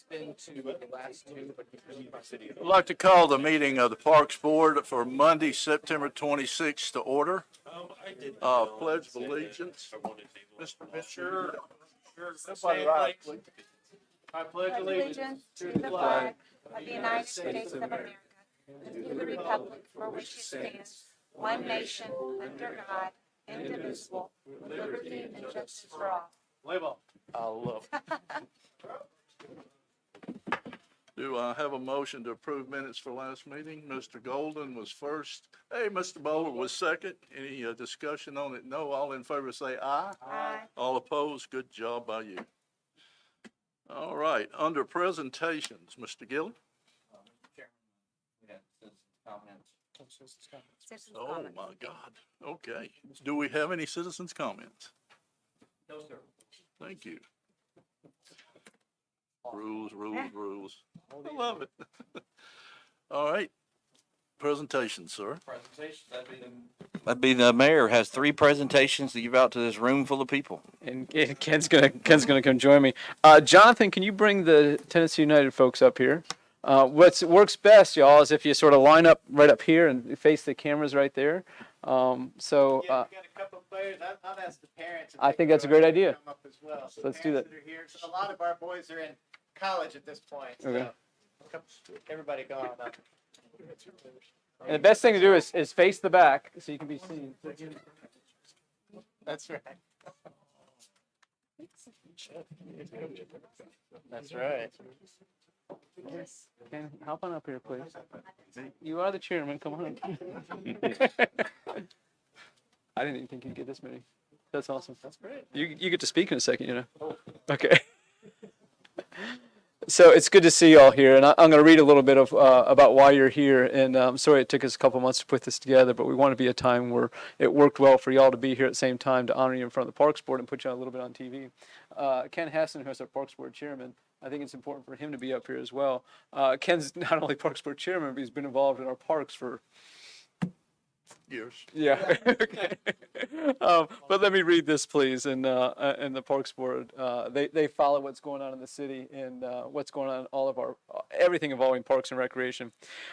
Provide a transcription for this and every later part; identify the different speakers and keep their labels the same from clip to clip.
Speaker 1: He's been to the last two, but he's been to city.
Speaker 2: I'd like to call the meeting of the Parks Board for Monday, September 26th to order. Pledge of allegiance. Mr. Mitchell. Somebody rise, please.
Speaker 3: I pledge allegiance to the flag of the United States of America and to the republic for which it stands, one nation, under God, indivisible, with liberty and justice for all.
Speaker 2: I love it. Do I have a motion to approve minutes for last meeting? Mr. Golden was first. Hey, Mr. Bowler was second. Any discussion on it? No. All in favor say aye.
Speaker 3: Aye.
Speaker 2: All opposed? Good job by you. All right. Under presentations, Mr. Gillen.
Speaker 3: Citizens'
Speaker 2: Oh,
Speaker 3: comments.
Speaker 2: my God. Okay. Do we have any citizens' comments?
Speaker 1: No, sir.
Speaker 2: Thank you. Rules. I love it. All right. Presentation, sir.
Speaker 1: Presentation,
Speaker 4: That'd be the mayor has 3 presentations to give out to this room full of people.
Speaker 5: And Ken's gonna come join me. Jonathan, can you bring the Tennessee United folks up here? What works best, y'all, is if you sort of line up right up here and face the cameras right there.
Speaker 6: Yeah, we got a couple of players. I'll ask the parents. If
Speaker 5: I
Speaker 6: they
Speaker 5: think
Speaker 6: can
Speaker 5: that's a
Speaker 6: go
Speaker 5: great
Speaker 6: ahead and
Speaker 5: idea.
Speaker 6: come up as well. So
Speaker 5: Let's do
Speaker 6: parents
Speaker 5: that.
Speaker 6: are here. So a lot of our boys are in college at this point. So
Speaker 5: Okay.
Speaker 6: everybody go on up.
Speaker 5: And the best thing to do is face the back so you can be seen.
Speaker 6: That's right. That's right.
Speaker 5: Ken, hop on up here, please. You are the chairman. Come on. I didn't even think you'd get this many. That's awesome. That's great. You get to speak in a second, you know. Okay. So it's good to see you all here, and I'm going to read a little bit of about why you're here. And I'm sorry it took us a couple months to put this together, but we want to be a time where it worked well for y'all to be here at the same time to honor you in front of the Parks Board and put you on a little bit on TV. Ken Hassan, who's our Parks Board chairman, I think it's important for him to be up here as well. Ken's not only Parks Board chairman, but he's been involved in our parks for
Speaker 2: Years.
Speaker 5: yeah. Okay. But let me read this, please. And the Parks Board, they follow what's going on in the city and what's going on in all of our everything involving parks and recreation.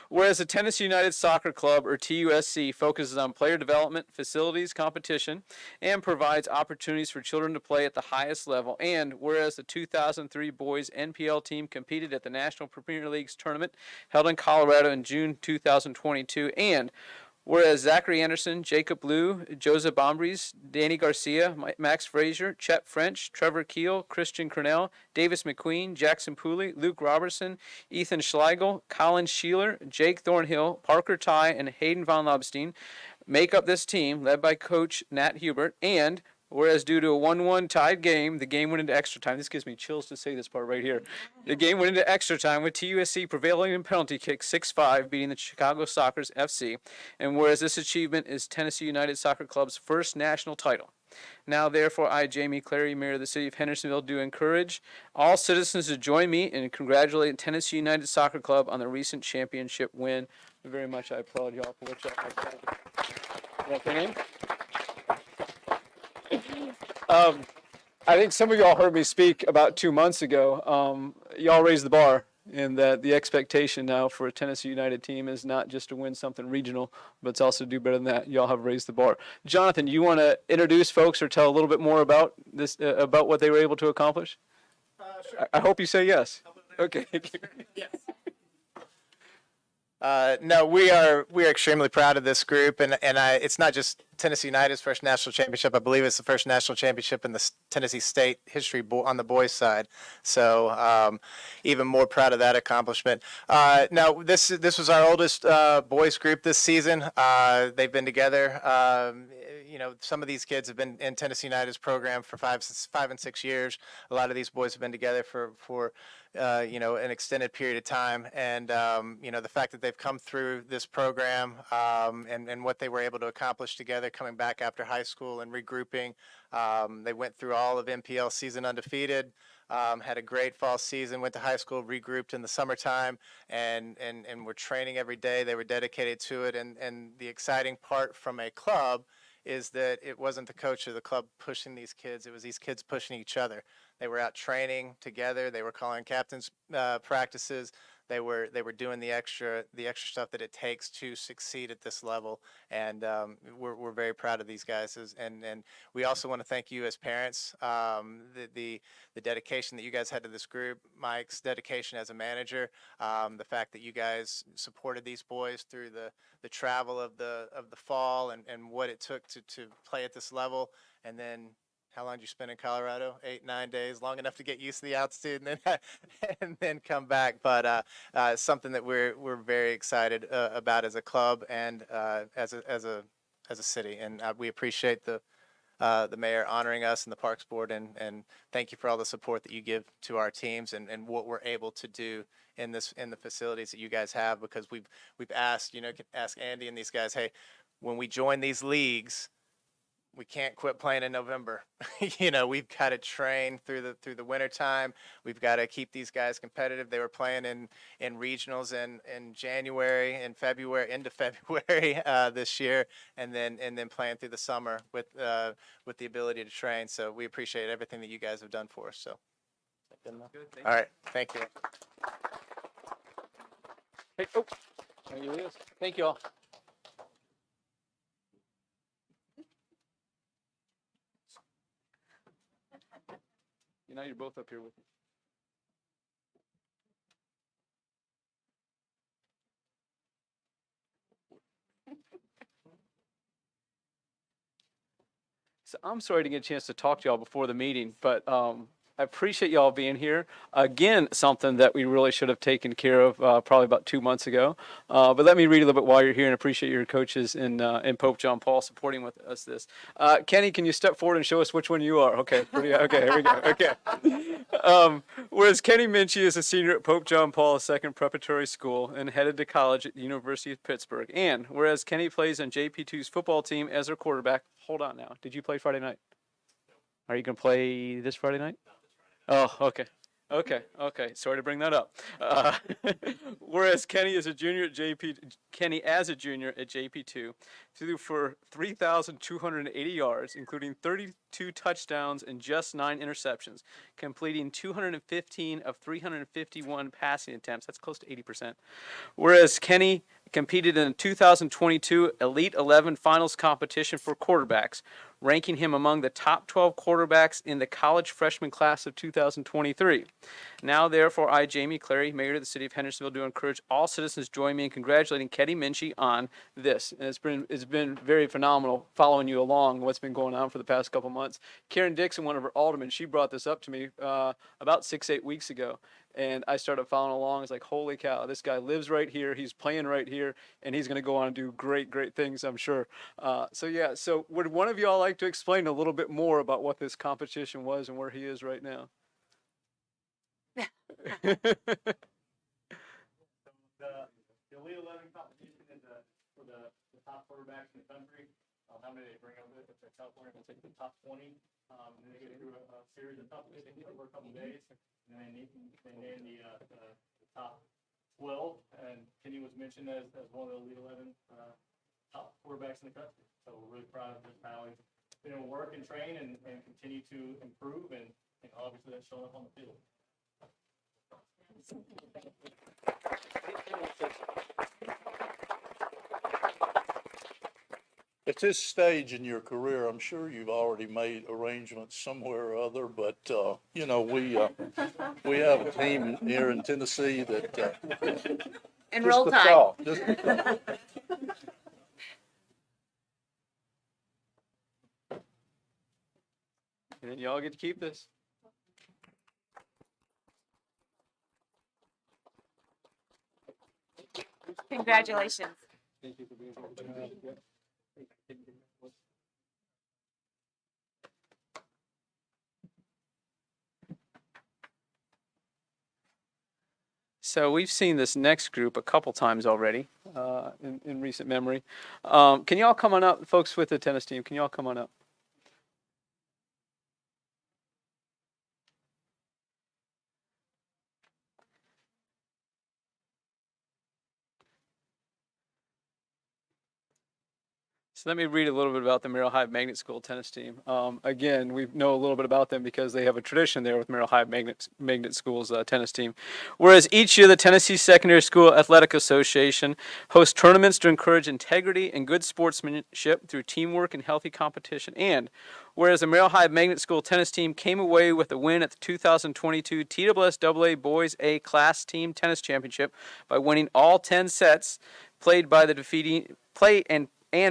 Speaker 5: Whereas the Tennessee United Soccer Club, or TUSC, focuses on player development, facilities, competition, and provides opportunities for children to play at the highest level. And whereas the 2003 boys NPL team competed at the National Premier League's tournament held in Colorado in June 2022, and whereas Zachary Anderson, Jacob Liu, Joseph Bombries, Danny Garcia, Max Frazier, Chet French, Trevor Keel, Christian Cornell, Davis McQueen, Jackson Pooley, Luke Robertson, Ethan Schlegel, Colin Sheeler, Jake Thornhill, Parker Ty, and Hayden Von Lobstein make up this team led by coach Nat Hubert. And whereas due to a 1-1 tied game, the game went into extra time. This gives me chills to say this part right here. The game went into extra time with TUSC prevailing in penalty kick 6-5, beating the Chicago Sockers FC. And whereas this achievement is Tennessee United Soccer Club's first national title. Now, therefore, I, Jamie Clary, Mayor of the City of Hendersonville, do encourage all citizens to join me in congratulating Tennessee United Soccer Club on the recent championship win. Very much I applaud y'all for what y'all have done. What's your name? I think some of y'all heard me speak about 2 months ago. Y'all raised the bar, and that the expectation now for a Tennessee United team is not just to win something regional, but it's also to do better than that. Y'all have raised the bar. Jonathan, you want to introduce folks or tell a little bit more about this, about what they were able to accomplish?
Speaker 6: Sure.
Speaker 5: I hope you say yes. Okay.
Speaker 6: Yes. No, we are extremely proud of this group, and it's not just Tennessee United's first national championship. I believe it's the first national championship in the Tennessee State history on the boys' side. So even more proud of that accomplishment. Now, this was our oldest boys group this season. They've been together. Some of these kids have been in Tennessee United's program for 5 and 6 years. A lot of these boys have been together for an extended period of time. And, the fact that they've come through this program and what they were able to accomplish together coming back after high school and regrouping. They went through all of MPL season undefeated, had a great fall season, went to high school, regrouped in the summertime, and were training every day. They were dedicated to it. And the exciting part from a club is that it wasn't the coach of the club pushing these kids. It was these kids pushing each other. They were out training together. They were calling captains practices. They were doing the extra stuff that it takes to succeed at this level, and we're very proud of these guys. And we also want to thank you as parents. The dedication that you guys had to this group, Mike's dedication as a manager, the fact that you guys supported these boys through the travel of the fall and what it took to play at this level, and then. How long did you spend in Colorado? 8, 9 days, long enough to get used to the altitude, and then and then come back. But something that we're very excited about as a club and as a city, and we appreciate the mayor honoring us and the Parks Board, and thank you for all the support that you give to our teams and what we're able to do in the facilities that you guys have, because we've asked, ask Andy and these guys, hey, when we join these leagues, we can't quit playing in November. We've got to train through the winter time. We've got to keep these guys competitive. They were playing in regionals in January and February, into February this year, and then playing through the summer with the ability to train. So we appreciate everything that you guys have done for us. So, all right, thank you.
Speaker 5: Hey, oh, there he is. Thank you all. Now you're both up here with me. So I'm sorry to get a chance to talk to y'all before the meeting, but I appreciate y'all being here. Again, something that we really should have taken care of probably about 2 months ago. But let me read a little bit while you're here, and appreciate your coaches in Pope John Paul supporting with us this. Kenny, can you step forward and show us which one you are? Okay, okay, here we go. Okay. Whereas Kenny Minchie is a senior at Pope John Paul II Preparatory School and headed to college at the University of Pittsburgh. And whereas Kenny plays on JP2's football team as their quarterback, hold on now. Did you play Friday night? Are you going to play this Friday night? Oh, okay. Sorry to bring that up. Whereas Kenny as a junior at JP2 threw for 3,280 yards, including 32 touchdowns and just 9 interceptions, completing 215 of 351 passing attempts. That's close to 80%. Whereas Kenny competed in the 2022 Elite 11 Finals competition for quarterbacks, ranking him among the top 12 quarterbacks in the college freshman class of 2023. Now, therefore, I, Jamie Clary, Mayor of the City of Hendersonville, do encourage all citizens to join me in congratulating Kenny Minchie on this. And it's been very phenomenal following you along, what's been going on for the past couple months. Karen Dixon, one of our aldermen, she brought this up to me about 6-8 weeks ago. And I started following along. It's like, holy cow, this guy lives right here. He's playing right here, and he's going to go on and do great, great things, I'm sure. So would one of y'all like to explain a little bit more about what this competition was and where he is right now?
Speaker 1: The Elite 11 competition is for the top quarterbacks in the country. How many they bring over? If they're California, they'll take the top 20. And they get through a series of competitions over a couple days, and then they name the top 12. And Kenny was mentioned as one of the Elite 11 top quarterbacks in the country. So we're really proud of just how he's been able to work and train and continue to improve, and obviously that's showing up on the field.
Speaker 2: At this stage in your career, I'm sure you've already made arrangements somewhere or other, but, we have a team here in Tennessee that,
Speaker 3: And
Speaker 2: just
Speaker 3: roll
Speaker 2: the
Speaker 3: tide.
Speaker 2: thought, just the thought.
Speaker 5: And then y'all get to keep this.
Speaker 3: Congratulations.
Speaker 5: Thank you for being here. So we've seen this next group a couple times already in recent memory. Can y'all come on up, folks with the tennis team? Can y'all come on up? So let me read a little bit about the Merrill High Magnet School tennis team. Again, we know a little bit about them because they have a tradition there with Merrill High Magnet School's tennis team. Whereas each year the Tennessee Secondary School Athletic Association hosts tournaments to encourage integrity and good sportsmanship through teamwork and healthy competition. And whereas the Merrill High Magnet School tennis team came away with a win at the 2022 TSSAA Boys A Class Team Tennis Championship by winning all 10 sets, played by the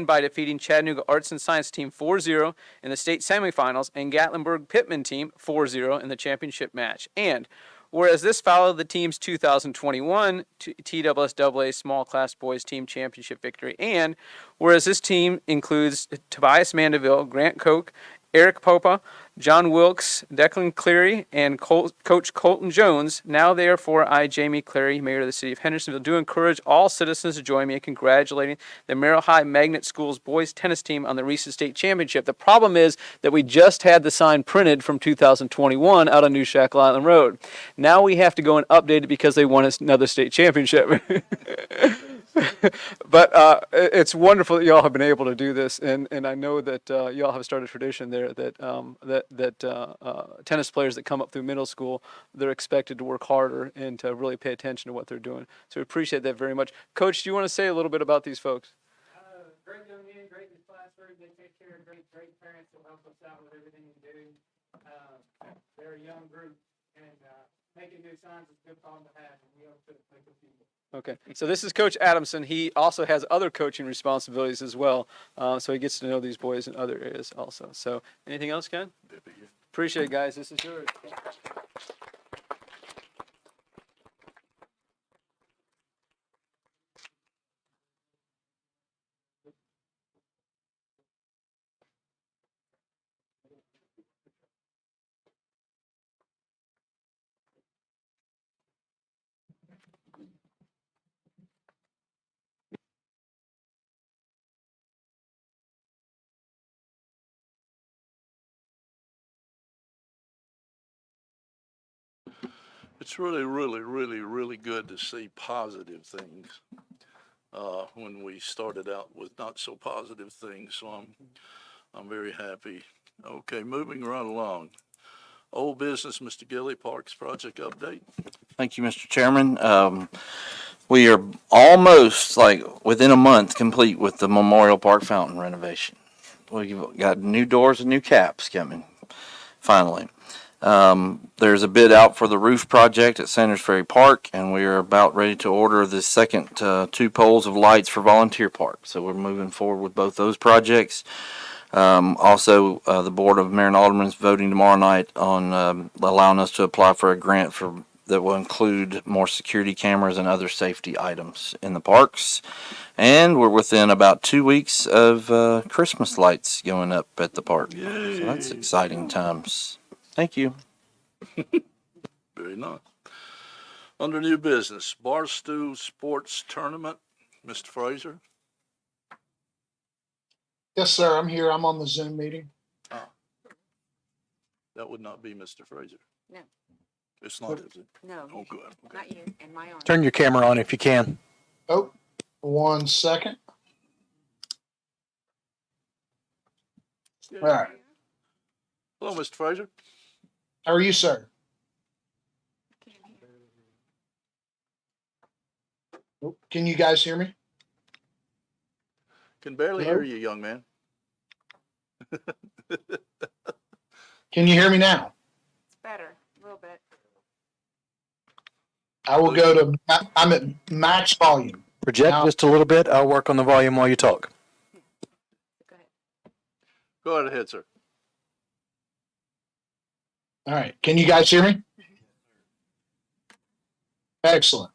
Speaker 5: by defeating Chattanooga Arts and Science Team 4-0 in the state semifinals and Gatlinburg Pittman Team 4-0 in the championship match. And whereas this followed the team's 2021 TSSAA Small Class Boys Team Championship victory, and whereas this team includes Tobias Mandeville, Grant Koch, Eric Popa, John Wilkes, Declan Cleary, and Coach Colton Jones. Now, therefore, I, Jamie Clary, Mayor of the City of Hendersonville, do encourage all citizens to join me in congratulating the Merrill High Magnet School's boys tennis team on the recent state championship. The problem is that we just had the sign printed from 2021 out on New Shackle Island Road. Now we have to go and update it because they won another state championship. But it's wonderful that y'all have been able to do this, and I know that y'all have started a tradition there that tennis players that come up through middle school, they're expected to work harder and to really pay attention to what they're doing. So we appreciate that very much. Coach, do you want to say a little bit about these folks?
Speaker 7: Great young men, great in classroom. They take care of great parents who help us out with everything we do. They're a young group, and making new signs is a good problem to have, and we hope to make a few.
Speaker 5: Okay, so this is Coach Adamson. He also has other coaching responsibilities as well, so he gets to know these boys in other areas also. So anything else, Ken? Appreciate it, guys. This is yours.
Speaker 2: It's really, really, really, really good to see positive things when we started out with not so positive things. So I'm very happy. Okay, moving right along. Old business, Mr. Gilly, Parks project update.
Speaker 4: Thank you, Mr. Chairman. We are almost within a month complete with the Memorial Park fountain renovation. We've got new doors and new caps coming, finally. There's a bid out for the roof project at Sanders Ferry Park, and we are about ready to order the second 2 poles of lights for Volunteer Park. So we're moving forward with both those projects. Also, the Board of Mayor and Aldermen is voting tomorrow night on allowing us to apply for a grant that will include more security cameras and other safety items in the parks. And we're within about 2 weeks of Christmas lights going up at the park.
Speaker 2: Yay.
Speaker 4: So that's exciting times. Thank you.
Speaker 2: Very nice. Under new business, Barstool Sports Tournament, Mr. Fraser.
Speaker 8: Yes, sir. I'm here. I'm on the Zoom meeting.
Speaker 2: That would not be Mr. Fraser.
Speaker 9: No.
Speaker 2: It's not, is it?
Speaker 9: No,
Speaker 2: Oh, good. Okay.
Speaker 9: not you, and my arm.
Speaker 6: Turn your camera on if you can.
Speaker 8: Oh, 1 second. All right.
Speaker 2: Hello, Mr. Fraser.
Speaker 8: How are you, sir? Oh, can you guys hear me?
Speaker 2: Can barely
Speaker 8: Hello?
Speaker 2: hear you, young man.
Speaker 8: Can you hear me now?
Speaker 9: It's better, a little bit.
Speaker 8: I will go to, I'm at max volume.
Speaker 6: Project
Speaker 8: Now-
Speaker 6: just a little bit. I'll work on the volume while you talk.
Speaker 9: Go ahead.
Speaker 2: Go right ahead, sir.
Speaker 8: All right. Can you guys hear me? Excellent.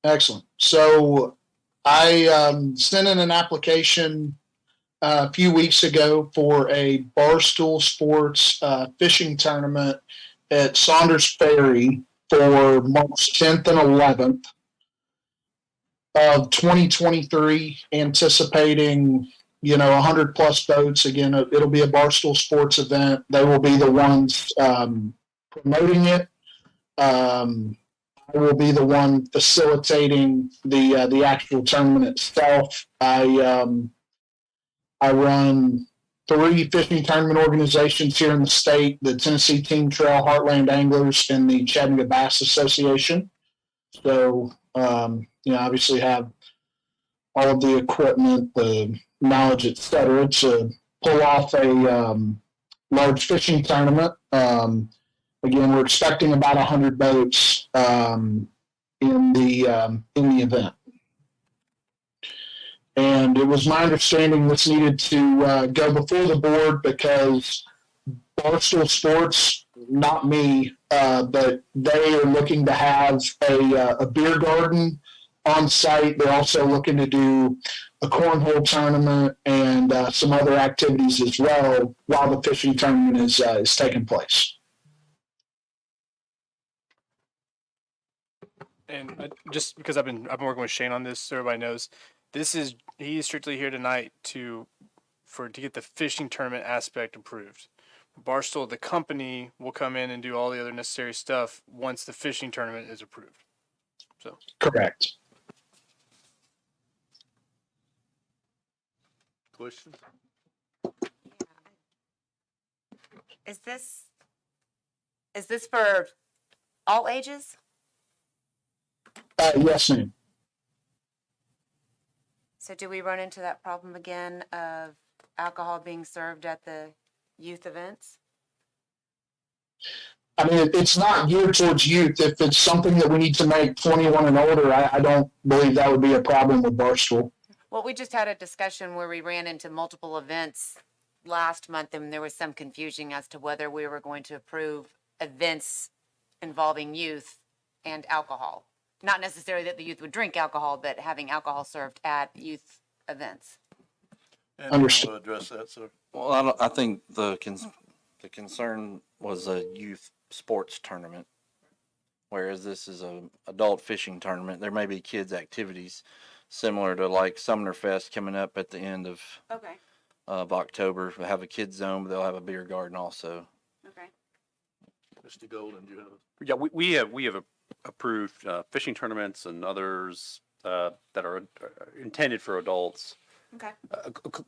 Speaker 8: Excellent. So I sent in an application a few weeks ago for a Barstool Sports fishing tournament at Saunders Ferry for March 10th and 11th of 2023, anticipating 100 plus boats. Again, it'll be a Barstool Sports event. They will be the ones promoting it. I will be the one facilitating the actual tournament itself. I run 3 fishing tournament organizations here in the state: the Tennessee Team Trail Heartland Anglers and the Chattanooga Bass Association. So, obviously have all of the equipment, the knowledge, et cetera, to pull off a large fishing tournament. Again, we're expecting about 100 boats in the event. And it was my understanding this needed to go before the board because Barstool Sports, not me, but they are looking to have a beer garden on site. They're also looking to do a cornhole tournament and some other activities as well while the fishing tournament is taking place.
Speaker 6: And just because I've been working with Shane on this, so everybody knows, he is strictly here tonight to get the fishing tournament aspect approved. Barstool, the company, will come in and do all the other necessary stuff once the fishing tournament is approved. So
Speaker 8: Correct.
Speaker 2: Questions?
Speaker 9: Is this for all ages?
Speaker 8: Yes, ma'am.
Speaker 9: So do we run into that problem again of alcohol being served at the youth events?
Speaker 8: I mean, it's not geared towards youth. If it's something that we need to make 21 and older, I don't believe that would be a problem with Barstool.
Speaker 9: Well, we just had a discussion where we ran into multiple events last month, and there was some confusion as to whether we were going to approve events involving youth and alcohol. Not necessarily that the youth would drink alcohol, but having alcohol served at youth events.
Speaker 2: And
Speaker 8: Understood.
Speaker 2: you want to address that, sir?
Speaker 4: Well, I think the concern was a youth sports tournament, whereas this is a adult fishing tournament. There may be kids' activities similar to like Sumner Fest coming up at the end of October. We'll have a kids zone, but they'll have a beer garden also.
Speaker 9: Okay.
Speaker 2: Mr. Golden, do you have?
Speaker 10: Yeah, we have approved fishing tournaments and others that are intended for adults.
Speaker 9: Okay.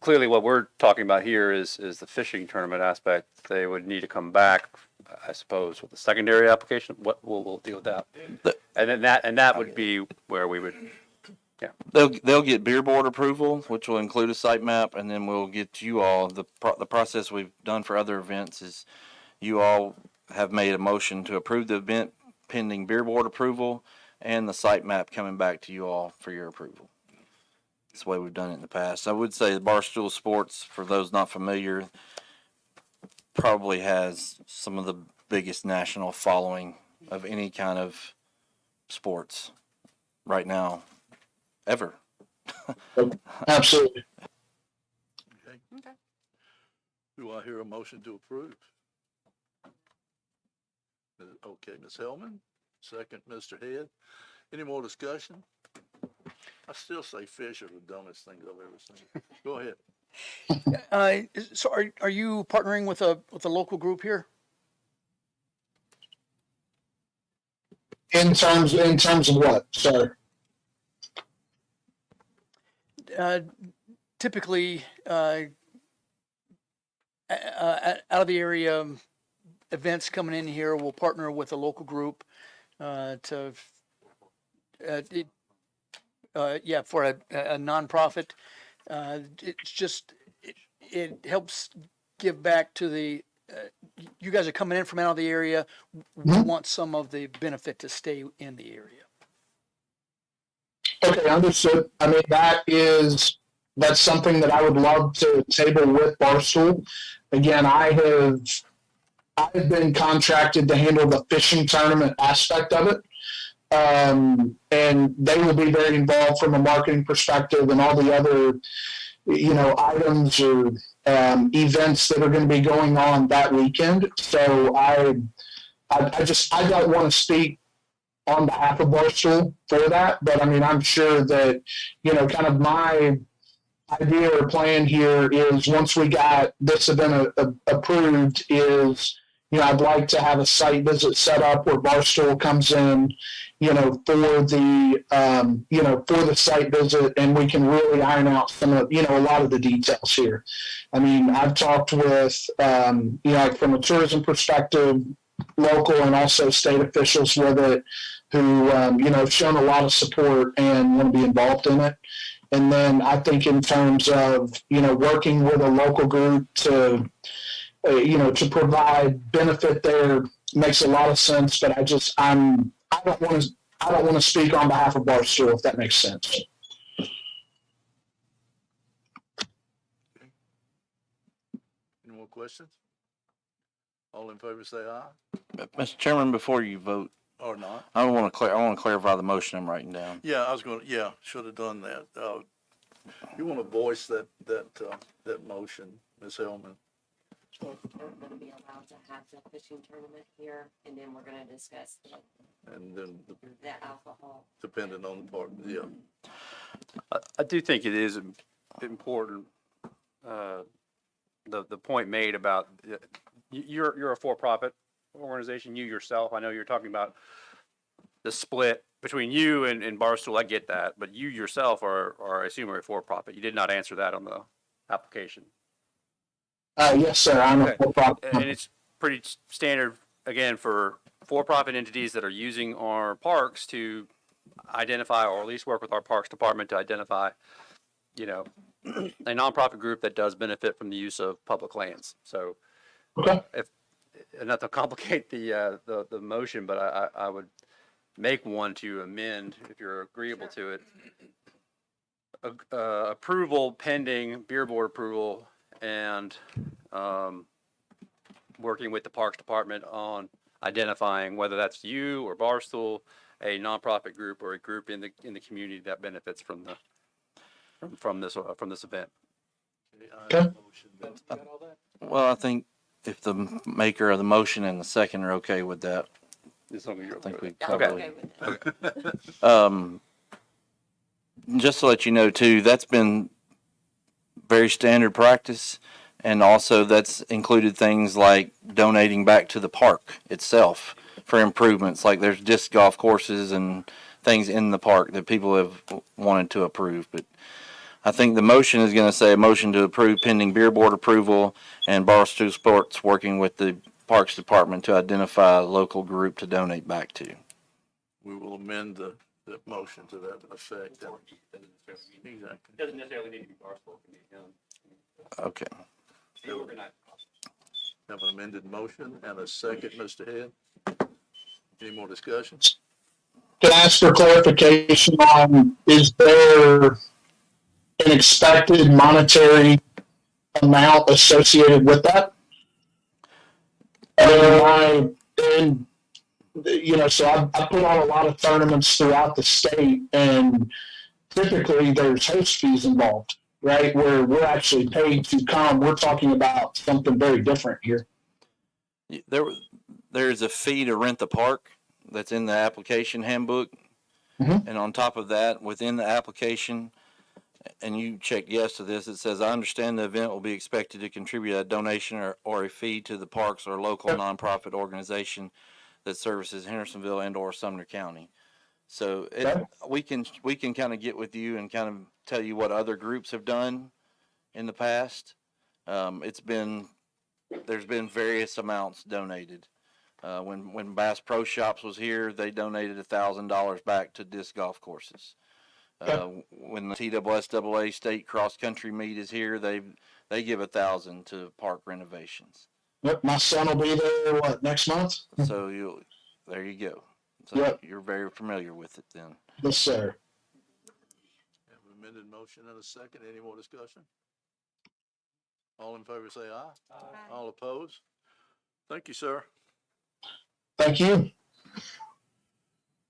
Speaker 10: Clearly, what we're talking about here is the fishing tournament aspect. They would need to come back, I suppose, with a secondary application. We'll deal with that, and then that would be where we would. Yeah.
Speaker 4: They'll get beer board approval, which will include a site map, and then we'll get you all the process we've done for other events is you all have made a motion to approve the event pending beer board approval and the site map coming back to you all for your approval. That's the way we've done it in the past. I would say the Barstool Sports, for those not familiar, probably has some of the biggest national following of any kind of sports right now, ever.
Speaker 8: Absolutely.
Speaker 2: Okay. Do I hear a motion to approve? Okay, Ms. Hellman, second, Mr. Head. Any more discussion? I still say fish are the dumbest things I've ever seen. Go ahead.
Speaker 11: So are you partnering with a local group here?
Speaker 8: In terms of what, sir?
Speaker 11: Typically, out of the area, events coming in here will partner with a local group for a nonprofit. It's just it helps give back to the. You guys are coming in from out of the area. We want some of the benefit to stay in the area.
Speaker 8: Okay, understood. I mean, that's something that I would love to table with Barstool. Again, I've been contracted to handle the fishing tournament aspect of it. And they will be very involved from a marketing perspective and all the other, items or events that are going to be going on that weekend. So I don't want to speak on behalf of Barstool for that, but I mean, I'm sure that, kind of my idea or plan here is once we got this event approved is, I'd like to have a site visit set up where Barstool comes in for the, for the site visit, and we can really iron out some of, a lot of the details here. I mean, I've talked with, like from a tourism perspective, local and also state officials with it who, have shown a lot of support and want to be involved in it. And then I think in terms of, working with a local group to, to provide benefit there makes a lot of sense, but I don't want to speak on behalf of Barstool, if that makes sense.
Speaker 2: Any more questions? All in favor say aye,
Speaker 4: Mr. Chairman, before you vote,
Speaker 2: or not?
Speaker 4: I want to clarify the motion I'm writing down.
Speaker 2: Yeah, should have done that. You want to voice that motion, Ms. Hellman?
Speaker 12: We're going to be allowed to have the fishing tournament here, and then we're going to discuss
Speaker 2: And then
Speaker 12: the alcohol.
Speaker 2: depending on the part, yeah.
Speaker 10: I do think it is important, the point made about, you're a for-profit organization, you yourself, I know you're talking about the split between you and Barstool, I get that, but you yourself are I assume, a for-profit. You did not answer that on the application.
Speaker 8: Yes, sir. I'm a for-profit.
Speaker 10: And it's pretty standard, again, for for-profit entities that are using our parks to identify, or at least work with our Parks Department to identify, a nonprofit group that does benefit from the use of public lands. So,
Speaker 8: Okay.
Speaker 10: Not to complicate the motion, but I would make one to amend, if you're agreeable to it. Approval pending beer board approval and working with the Parks Department on identifying whether that's you or Barstool, a nonprofit group or a group in the community that benefits from this event.
Speaker 8: Okay.
Speaker 4: Well, I think if the maker of the motion and the second are okay with that, I think we
Speaker 12: I'm
Speaker 4: probably.
Speaker 12: okay with that.
Speaker 4: Just to let you know too, that's been very standard practice. And also that's included things like donating back to the park itself for improvements. Like there's disc golf courses and things in the park that people have wanted to approve. But I think the motion is going to say a motion to approve pending beer board approval and Barstool Sports working with the Parks Department to identify a local group to donate back to.
Speaker 2: We will amend the motion to that effect. Exactly.
Speaker 10: Doesn't necessarily need to be Barstool.
Speaker 4: Okay.
Speaker 2: Have an amended motion and a second, Mr. Head. Any more discussion?
Speaker 8: Can I ask for clarification on, is there an expected monetary amount associated with that? So I put on a lot of tournaments throughout the state, and typically there's host fees involved, right? Where we're actually paid to come. We're talking about something very different here.
Speaker 4: There's a fee to rent the park that's in the application handbook.
Speaker 8: Mhm.
Speaker 4: And on top of that, within the application, and you checked yes to this, it says, I understand the event will be expected to contribute a donation or a fee to the parks or local nonprofit organization that services Hendersonville and or Sumner County. So we can kind of get with you and kind of tell you what other groups have done in the past. There's been various amounts donated. When Bass Pro Shops was here, they donated $1,000 back to disc golf courses. When the TSSAA state cross country meet is here, they give $1,000 to park renovations.
Speaker 8: Yep, my son will be there, next month?
Speaker 4: So there you go. So
Speaker 8: Yep.
Speaker 4: You're very familiar with it then.
Speaker 8: Yes, sir.
Speaker 2: Have an amended motion and a second. Any more discussion? All in favor say aye.
Speaker 3: Aye.
Speaker 2: All opposed? Thank you, sir.
Speaker 8: Thank you.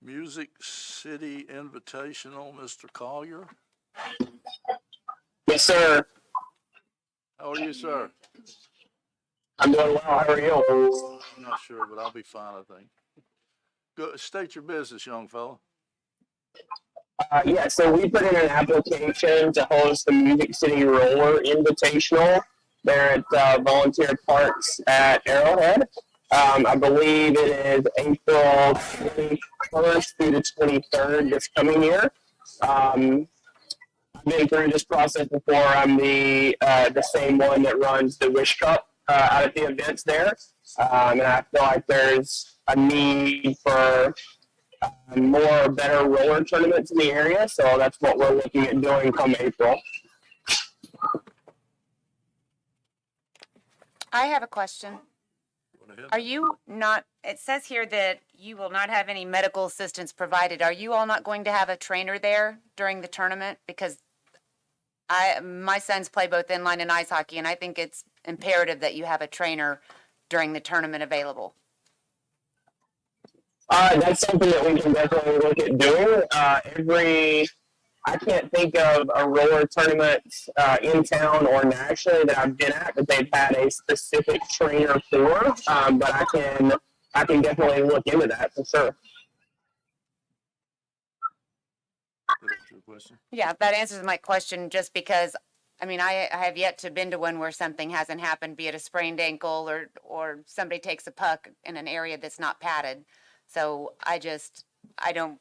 Speaker 2: Music City Invitational, Mr. Collier.
Speaker 13: Yes, sir.
Speaker 2: How are you, sir?
Speaker 13: I'm doing well. How are you?
Speaker 2: I'm not sure, but I'll be fine, I think. Go, state your business, young fella.
Speaker 13: Yeah, so we put in an application to host the Music City Roller Invitational there at Volunteer Parks at Arrowhead. I believe it is April 21st through the 23rd this coming year. I've been through this process before. I'm the same one that runs the Wish Cup out at the events there, and I feel like there's a need for more better roller tournaments in the area. So that's what we're looking at doing come April.
Speaker 9: I have a question.
Speaker 2: Go ahead.
Speaker 9: Are you not, it says here that you will not have any medical assistance provided. Are you all not going to have a trainer there during the tournament? Because my sons play both inline and ice hockey, and I think it's imperative that you have a trainer during the tournament available.
Speaker 13: That's something that we can definitely look at doing. I can't think of a roller tournament in town or nationally that I've been at that they've had a specific trainer for. But I can definitely look into that for sure.
Speaker 2: That's your question.
Speaker 9: Yeah, that answers my question, just because, I mean, I have yet to been to one where something hasn't happened, be it a sprained ankle or somebody takes a puck in an area that's not padded. So I don't,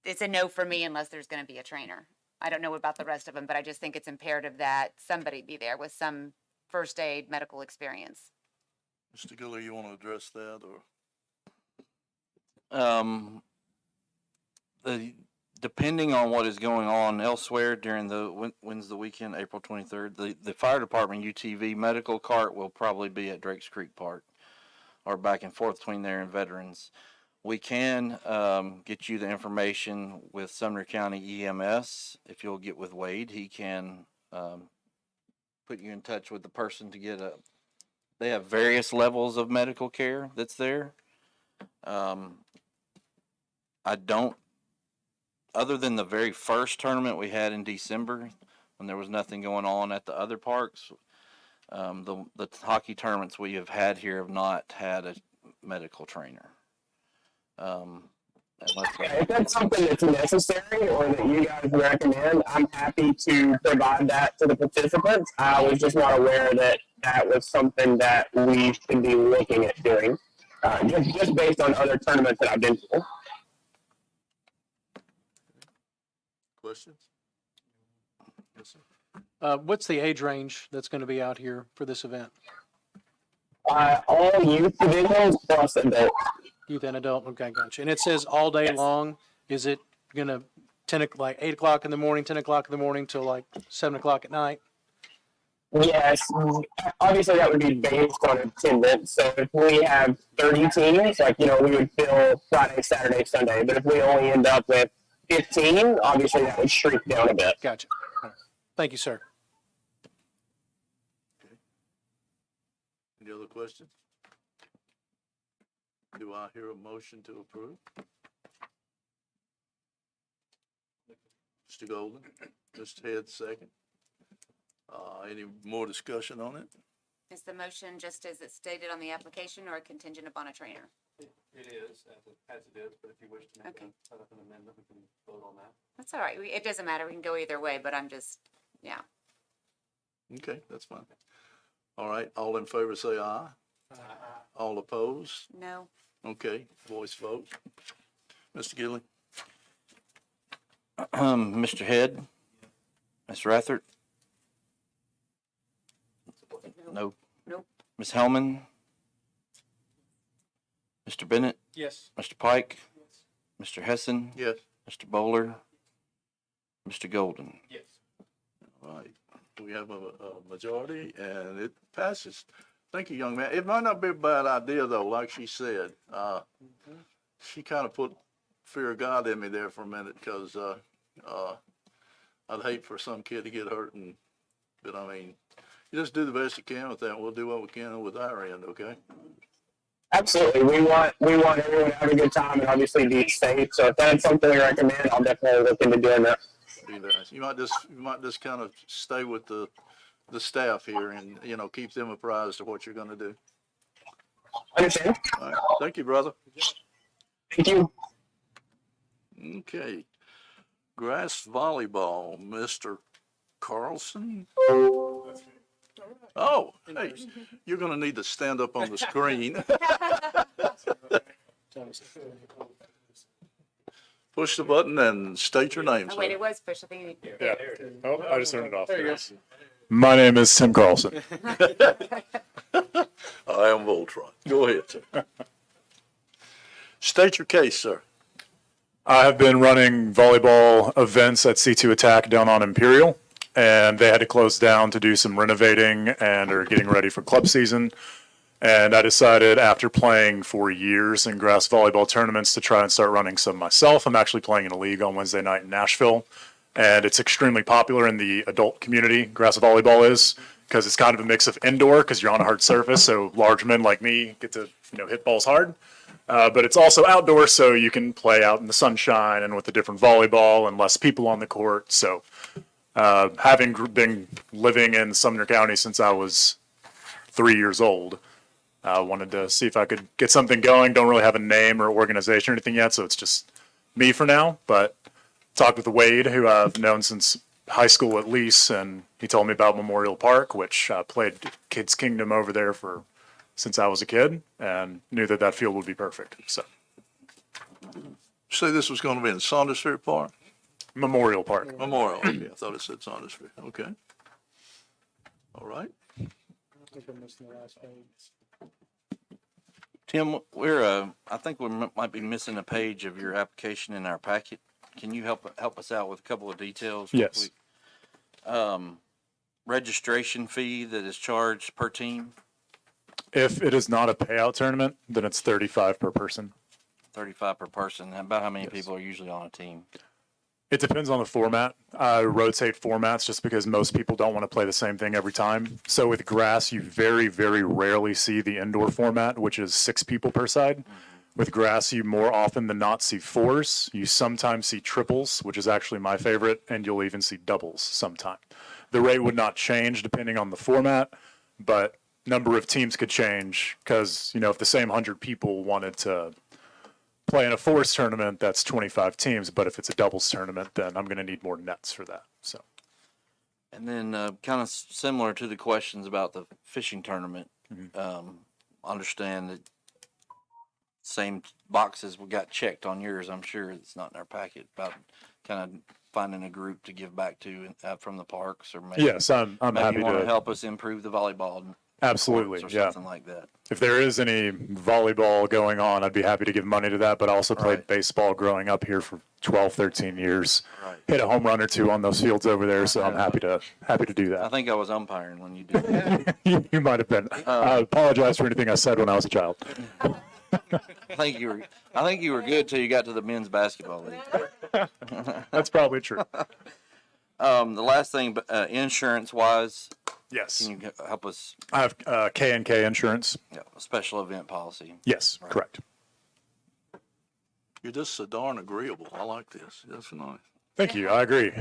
Speaker 9: it's a no for me unless there's going to be a trainer. I don't know about the rest of them, but I just think it's imperative that somebody be there with some first aid medical experience.
Speaker 2: Mr. Giller, you want to address that, or?
Speaker 4: Depending on what is going on elsewhere during when's the weekend, April 23rd, the fire department UTV medical cart will probably be at Drakes Creek Park or back and forth between there and Veterans. We can get you the information with Sumner County EMS. If you'll get with Wade, he can put you in touch with the person to get they have various levels of medical care that's there. Other than the very first tournament we had in December, when there was nothing going on at the other parks, the hockey tournaments we have had here have not had a medical trainer.
Speaker 13: If that's something that's necessary or that you guys recommend, I'm happy to provide that to the participants. I was just not aware that that was something that we should be looking at doing, just based on other tournaments that I've been to.
Speaker 2: Questions? Yes, sir.
Speaker 11: What's the age range that's going to be out here for this event?
Speaker 13: All youth divisions plus adult.
Speaker 11: Youth and adult. Okay, gotcha. And it says all day long. Is it gonna 8 o'clock in the morning, 10 o'clock in the morning till like 7 o'clock at night?
Speaker 13: Yes, obviously that would be based on attendance. So if we have 30 teams, we would fill Friday, Saturday, Sunday. But if we only end up with 15, obviously that would shrink down a bit.
Speaker 11: Gotcha. All right. Thank you, sir.
Speaker 2: Okay. Any other questions? Do I hear a motion to approve? Mr. Golden, Mr. Head, second. Any more discussion on it?
Speaker 9: Is the motion just as it's stated on the application or contingent upon a trainer?
Speaker 10: It is, as it is, but if you wish to make
Speaker 9: Okay.
Speaker 10: an amendment, we can vote on that.
Speaker 9: That's all right. It doesn't matter. We can go either way, but I'm just, yeah.
Speaker 2: Okay, that's fine. All right, all in favor say aye. All opposed?
Speaker 9: No.
Speaker 2: Okay, voice vote. Mr. Gilly?
Speaker 4: Mr. Head? Ms. Rathert? No.
Speaker 9: Nope.
Speaker 4: Ms. Hellman? Mr. Bennett?
Speaker 11: Yes.
Speaker 4: Mr. Pike? Mr. Hessen?
Speaker 2: Yes.
Speaker 4: Mr. Bowler? Mr. Golden?
Speaker 11: Yes.
Speaker 2: All right, we have a majority and it passes. Thank you, young man. It might not be a bad idea though, like she said. She kind of put fear of God in me there for a minute because I'd hate for some kid to get hurt but I mean, you just do the best you can with that. We'll do what we can with our end, okay?
Speaker 13: Absolutely. We want everyone to have a good time and obviously be safe. So if that's something we recommend, I'll definitely look into doing that.
Speaker 2: Be nice. You might just kind of stay with the staff here and, keep them apprised of what you're gonna do.
Speaker 13: Understand?
Speaker 2: All right, thank you, brother.
Speaker 13: Thank you.
Speaker 2: Okay. Grass volleyball, Mr. Carlson? Oh, hey, you're gonna need to stand up on the screen. Push the button and state your name,
Speaker 9: Oh, wait,
Speaker 2: sir.
Speaker 9: it was push. I think you
Speaker 14: Yeah. Oh, I just turned it off.
Speaker 1: There you go.
Speaker 14: My name is Tim Carlson.
Speaker 2: I am Voltron. Go ahead, sir. State your case, sir.
Speaker 14: I have been running volleyball events at C2 Attack down on Imperial, and they had to close down to do some renovating and are getting ready for club season. And I decided after playing for years in grass volleyball tournaments to try and start running some myself. I'm actually playing in a league on Wednesday night in Nashville, and it's extremely popular in the adult community. Grass volleyball is, because it's kind of a mix of indoor, because you're on a hard surface, so large men like me get to hit balls hard. But it's also outdoor, so you can play out in the sunshine and with a different volleyball and less people on the court. So having been living in Sumner County since I was 3 years old, I wanted to see if I could get something going. Don't really have a name or organization or anything yet, so it's just me for now. But talked with Wade, who I've known since high school at least, and he told me about Memorial Park, which I played Kids Kingdom over there since I was a kid, and knew that field would be perfect. So
Speaker 2: Say this was gonna be in Saundersfoot Park?
Speaker 14: Memorial Park.
Speaker 2: Memorial, okay, I thought it said Saundersfoot, okay. All right.
Speaker 4: Tim, I think we might be missing a page of your application in our packet. Can you help us out with a couple of details? real
Speaker 14: Yes.
Speaker 4: quick? Registration fee that is charged per team,
Speaker 14: If it is not a payout tournament, then it's 35 per person.
Speaker 4: 35 per person. About how many
Speaker 14: Yes.
Speaker 4: people are usually on a team?
Speaker 14: It depends on the format. I rotate formats just because most people don't want to play the same thing every time. So with grass, you very, very rarely see the indoor format, which is 6 people per side. With grass, you more often than not see 4s. You sometimes see triples, which is actually my favorite, and you'll even see doubles sometime. The rate would not change depending on the format, but number of teams could change because, if the same 100 people wanted to play in a fours tournament, that's 25 teams. But if it's a doubles tournament, then I'm going to need more nets for that. So
Speaker 4: And then kind of similar to the questions about the fishing tournament, understand that same boxes we got checked on yours. I'm sure it's not in our packet about kind of finding a group to give back to from the parks, or maybe,
Speaker 14: yes, I'm
Speaker 4: maybe
Speaker 14: happy
Speaker 4: you want to
Speaker 14: to
Speaker 4: help us improve the volleyball
Speaker 14: absolutely,
Speaker 4: courts or
Speaker 14: yeah.
Speaker 4: something like that.
Speaker 14: If there is any volleyball going on, I'd be happy to give money to that. But I also played
Speaker 4: Right.
Speaker 14: baseball growing up here for 12, 13 years.
Speaker 4: Right.
Speaker 14: Hit a home run or two on those fields over there, so I'm happy to do
Speaker 4: I
Speaker 14: that.
Speaker 4: think I was umpiring when you did that.
Speaker 14: You might have been. I apologize for anything I said when I was a child.
Speaker 4: I think you were good till you got to the men's basketball league.
Speaker 14: That's probably true.
Speaker 4: The last thing, insurance wise,
Speaker 14: Yes,
Speaker 4: can you help us?
Speaker 14: I have K&K insurance.
Speaker 4: A special event policy.
Speaker 14: Yes, correct.
Speaker 2: You're just so darn agreeable. I like this. That's nice.
Speaker 14: Thank you. I agree.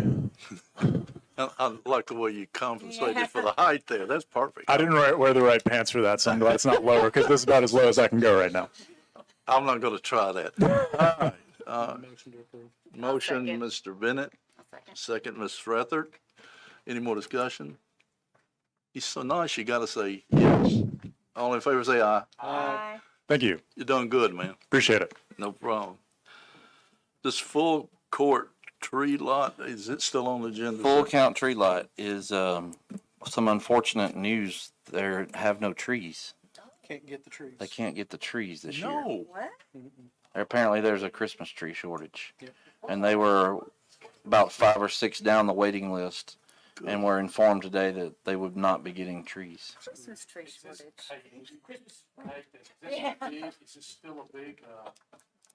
Speaker 2: I like the way you compensated for the height there. That's perfect.
Speaker 14: I didn't wear the right pants for that, so I'm glad it's not lower because this is about as low as I can go right now.
Speaker 2: I'm not gonna try that. All right.
Speaker 1: Motion to approve.
Speaker 2: Motion,
Speaker 9: second.
Speaker 2: Mr. Bennett. Second, Ms. Frethert. Any more discussion? He's so nice, you gotta say yes. All in favor, say aye.
Speaker 3: Aye.
Speaker 14: Thank you.
Speaker 2: You're doing good, man.
Speaker 14: Appreciate it.
Speaker 2: No problem. This full court tree lot, is it still on the agenda?
Speaker 4: Full count tree lot is some unfortunate news. There have no trees.
Speaker 11: Can't get the trees.
Speaker 4: They can't get the trees this year.
Speaker 2: No.
Speaker 3: What?
Speaker 4: Apparently, there's a Christmas tree shortage, and they were about 5 or 6 down the waiting list, and were informed today that they would not be getting trees.
Speaker 9: Christmas tree shortage.
Speaker 1: Christmas, right? Is this still a big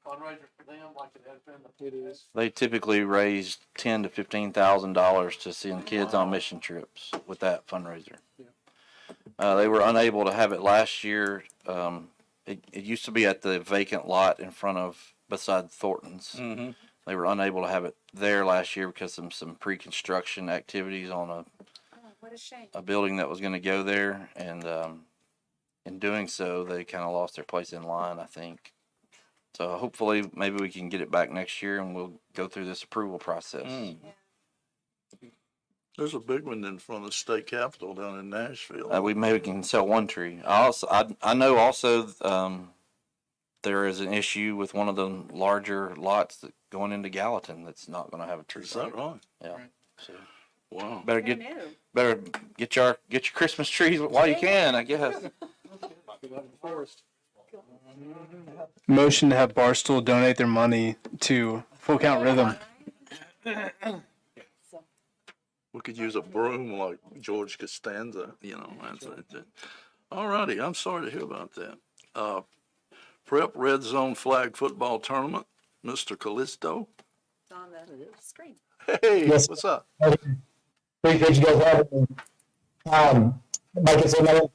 Speaker 1: fundraiser for them like it has been? It is.
Speaker 4: They typically raise $10,000 to $15,000 to send kids on mission trips with that fundraiser. They were unable to have it last year. It used to be at the vacant lot in front of beside Thornton's.
Speaker 2: Mm-hmm.
Speaker 4: They were unable to have it there last year because of some pre-construction activities on
Speaker 3: Oh, what a shame.
Speaker 4: a building that was going to go there, and in doing so, they kind of lost their place in line, I think. So hopefully, maybe we can get it back next year, and we'll go through this approval process.
Speaker 2: There's a big one in front of the state capitol down in Nashville.
Speaker 4: We maybe can sell one tree. I know also, there is an issue with one of the larger lots that going into Gallatin that's not going to have a tree.
Speaker 2: Is that right?
Speaker 4: Yeah. So
Speaker 2: Wow.
Speaker 4: better get your Christmas trees while you can, I guess.
Speaker 5: Motion to have Barstool donate their money to Full Count Rhythm.
Speaker 2: We could use a broom like George Costanza, you know. All righty, I'm sorry to hear about that. Prep Red Zone Flag Football Tournament, Mr. Callisto.
Speaker 3: It's on the screen.
Speaker 2: Hey,
Speaker 15: Yes.
Speaker 2: what's up?
Speaker 15: Appreciate you guys having me. Like I said,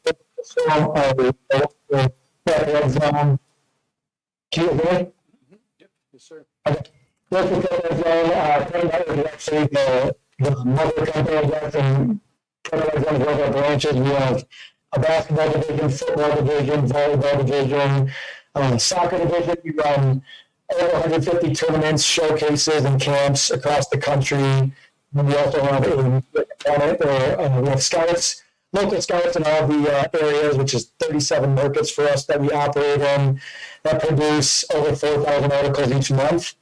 Speaker 15: red zone. Can you hear me?
Speaker 5: Yes, sir.
Speaker 15: Okay. Local red zone, is actually the mother company, I guess, and red zone is one of our branches. We have a basketball division, football division, volleyball division, soccer division. We run over 150 tournaments, showcases, and camps across the country. We also have we have scouts, local scouts in all the areas, which is 37 markets for us that we operate in, that produce over 4,000 articles each month.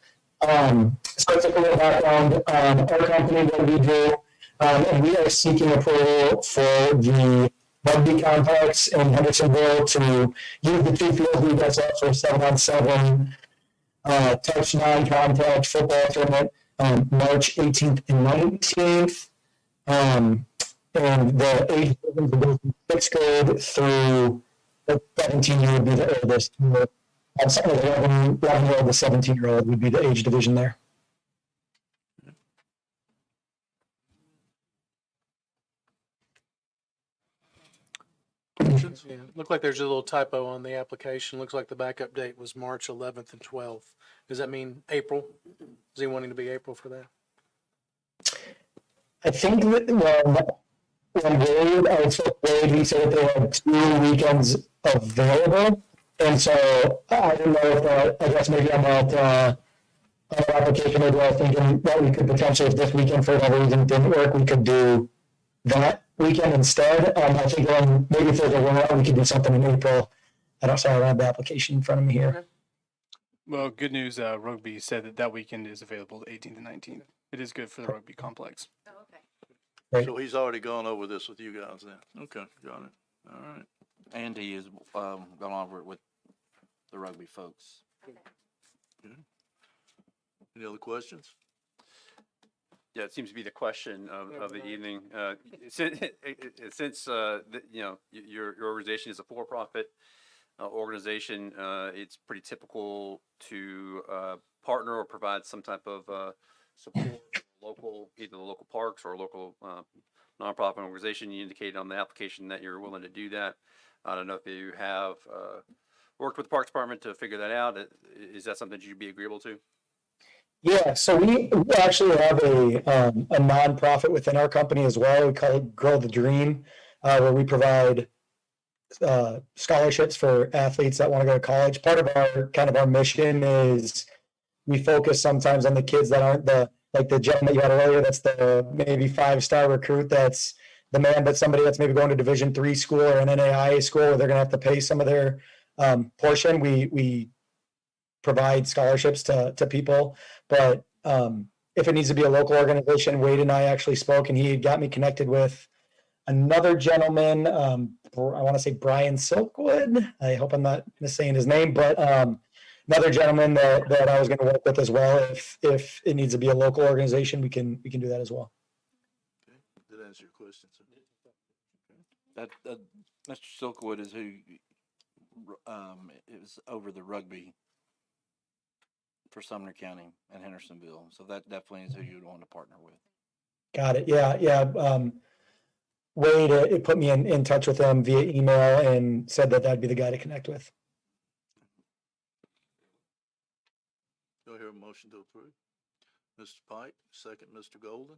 Speaker 15: So it's a little background on our company, what we do, and we are seeking approval for the rugby complex in Hendersonville to use the two fields we got set for 7-on-7 touch non-contact football tournament, March 18th and 19th. And the age divisions go from 6th grade through 17 year would be the oldest. Something like 11-year-old to 17-year-old would be the age division there.
Speaker 16: Yeah, looked like there's a little typo on the application. Looks like the backup date was March 11th and 12th. Does that mean April? Is he wanting to be April for that?
Speaker 15: I think that when Wade, I spoke to Wade, he said that they had 2 weekends available. And so I didn't know if that, I guess maybe on that application, maybe I was thinking that we could potentially, if this weekend for whatever reason didn't work, we could do that weekend instead. I think maybe if there's a winner, we could do something in April. I don't have the application in front of me here.
Speaker 5: Well, good news. Rugby said that weekend is available the 18th and 19th. It is good for the rugby complex.
Speaker 9: Oh, okay.
Speaker 15: Right.
Speaker 2: So he's already gone over this with you guys then? Okay, got it. All right.
Speaker 4: And he has gone over it with the rugby folks.
Speaker 2: Any other questions?
Speaker 10: Yeah, it seems to be the question of the evening. Since you know, your organization is a for-profit organization, it's pretty typical to partner or provide some type of support local, either the local parks or local nonprofit organization. You indicated on the application that you're willing to do that. I don't know if you have worked with the Parks Department to figure that out. Is that something you'd be agreeable to?
Speaker 15: Yeah, so we actually have a nonprofit within our company as well. We call it Grow the Dream, where we provide scholarships for athletes that want to go to college. Part of our mission is we focus sometimes on the kids that aren't the gem that you had earlier. That's the maybe 5-star recruit. That's the man, but somebody that's maybe going to Division III school or an NAIA school where they're going to have to pay some of their portion. We provide scholarships to people, but if it needs to be a local organization, Wade and I actually spoke, and he got me connected with another gentleman. I want to say Brian Silkwood. I hope I'm not missaying his name, but another gentleman that I was going to work with as well. If it needs to be a local organization, we can do that as well.
Speaker 2: Okay, did that answer your question, sir?
Speaker 4: That Mr. Silkwood is who is over the rugby for Sumner County and Hendersonville. So that definitely is who you would want to partner with.
Speaker 15: Got it. Yeah. Wade, it put me in touch with him via email and said that that'd be the guy to connect with.
Speaker 2: Do I hear a motion to approve? Mr. Pike, second, Mr. Golden.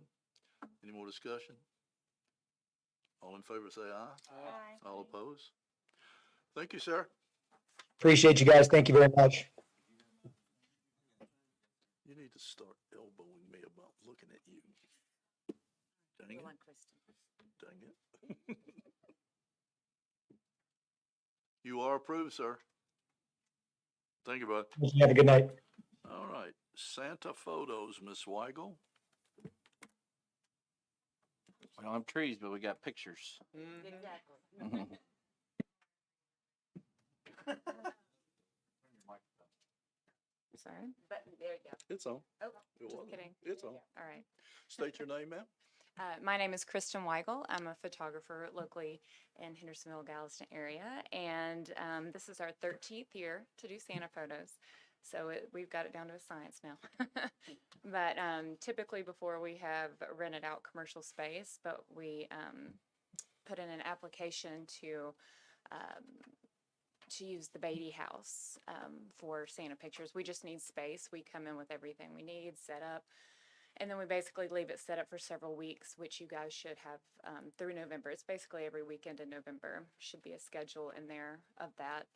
Speaker 2: Any more discussion? All in favor, say aye.
Speaker 3: Aye.
Speaker 2: All opposed? Thank you, sir.
Speaker 15: Appreciate you guys. Thank you very much.
Speaker 2: You need to start elbowing me about looking at you. Dang
Speaker 9: Go
Speaker 2: it,
Speaker 9: on, Kristen.
Speaker 2: dang it. You are approved, sir. Thank you, bud.
Speaker 15: Have a good night.
Speaker 2: All right, Santa photos, Miss Weigel.
Speaker 4: We don't have trees, but we got pictures.
Speaker 9: Exactly.
Speaker 3: Sorry.
Speaker 9: But there you go.
Speaker 2: It's on.
Speaker 9: Oh,
Speaker 2: It
Speaker 3: Just
Speaker 2: wasn't.
Speaker 3: kidding.
Speaker 2: It's on.
Speaker 3: All right.
Speaker 2: State your name, ma'am.
Speaker 3: My name is Kristen Weigel. I'm a photographer locally in Hendersonville, Galveston area, and this is our 13th year to do Santa photos. So we've got it down to a science now. But typically before we have rented out commercial space, but we put in an application to use the Beatty House for Santa pictures. We just need space. We come in with everything we need set up. And then we basically leave it set up for several weeks, which you guys should have through November. It's basically every weekend in November. Should be a schedule in there of that,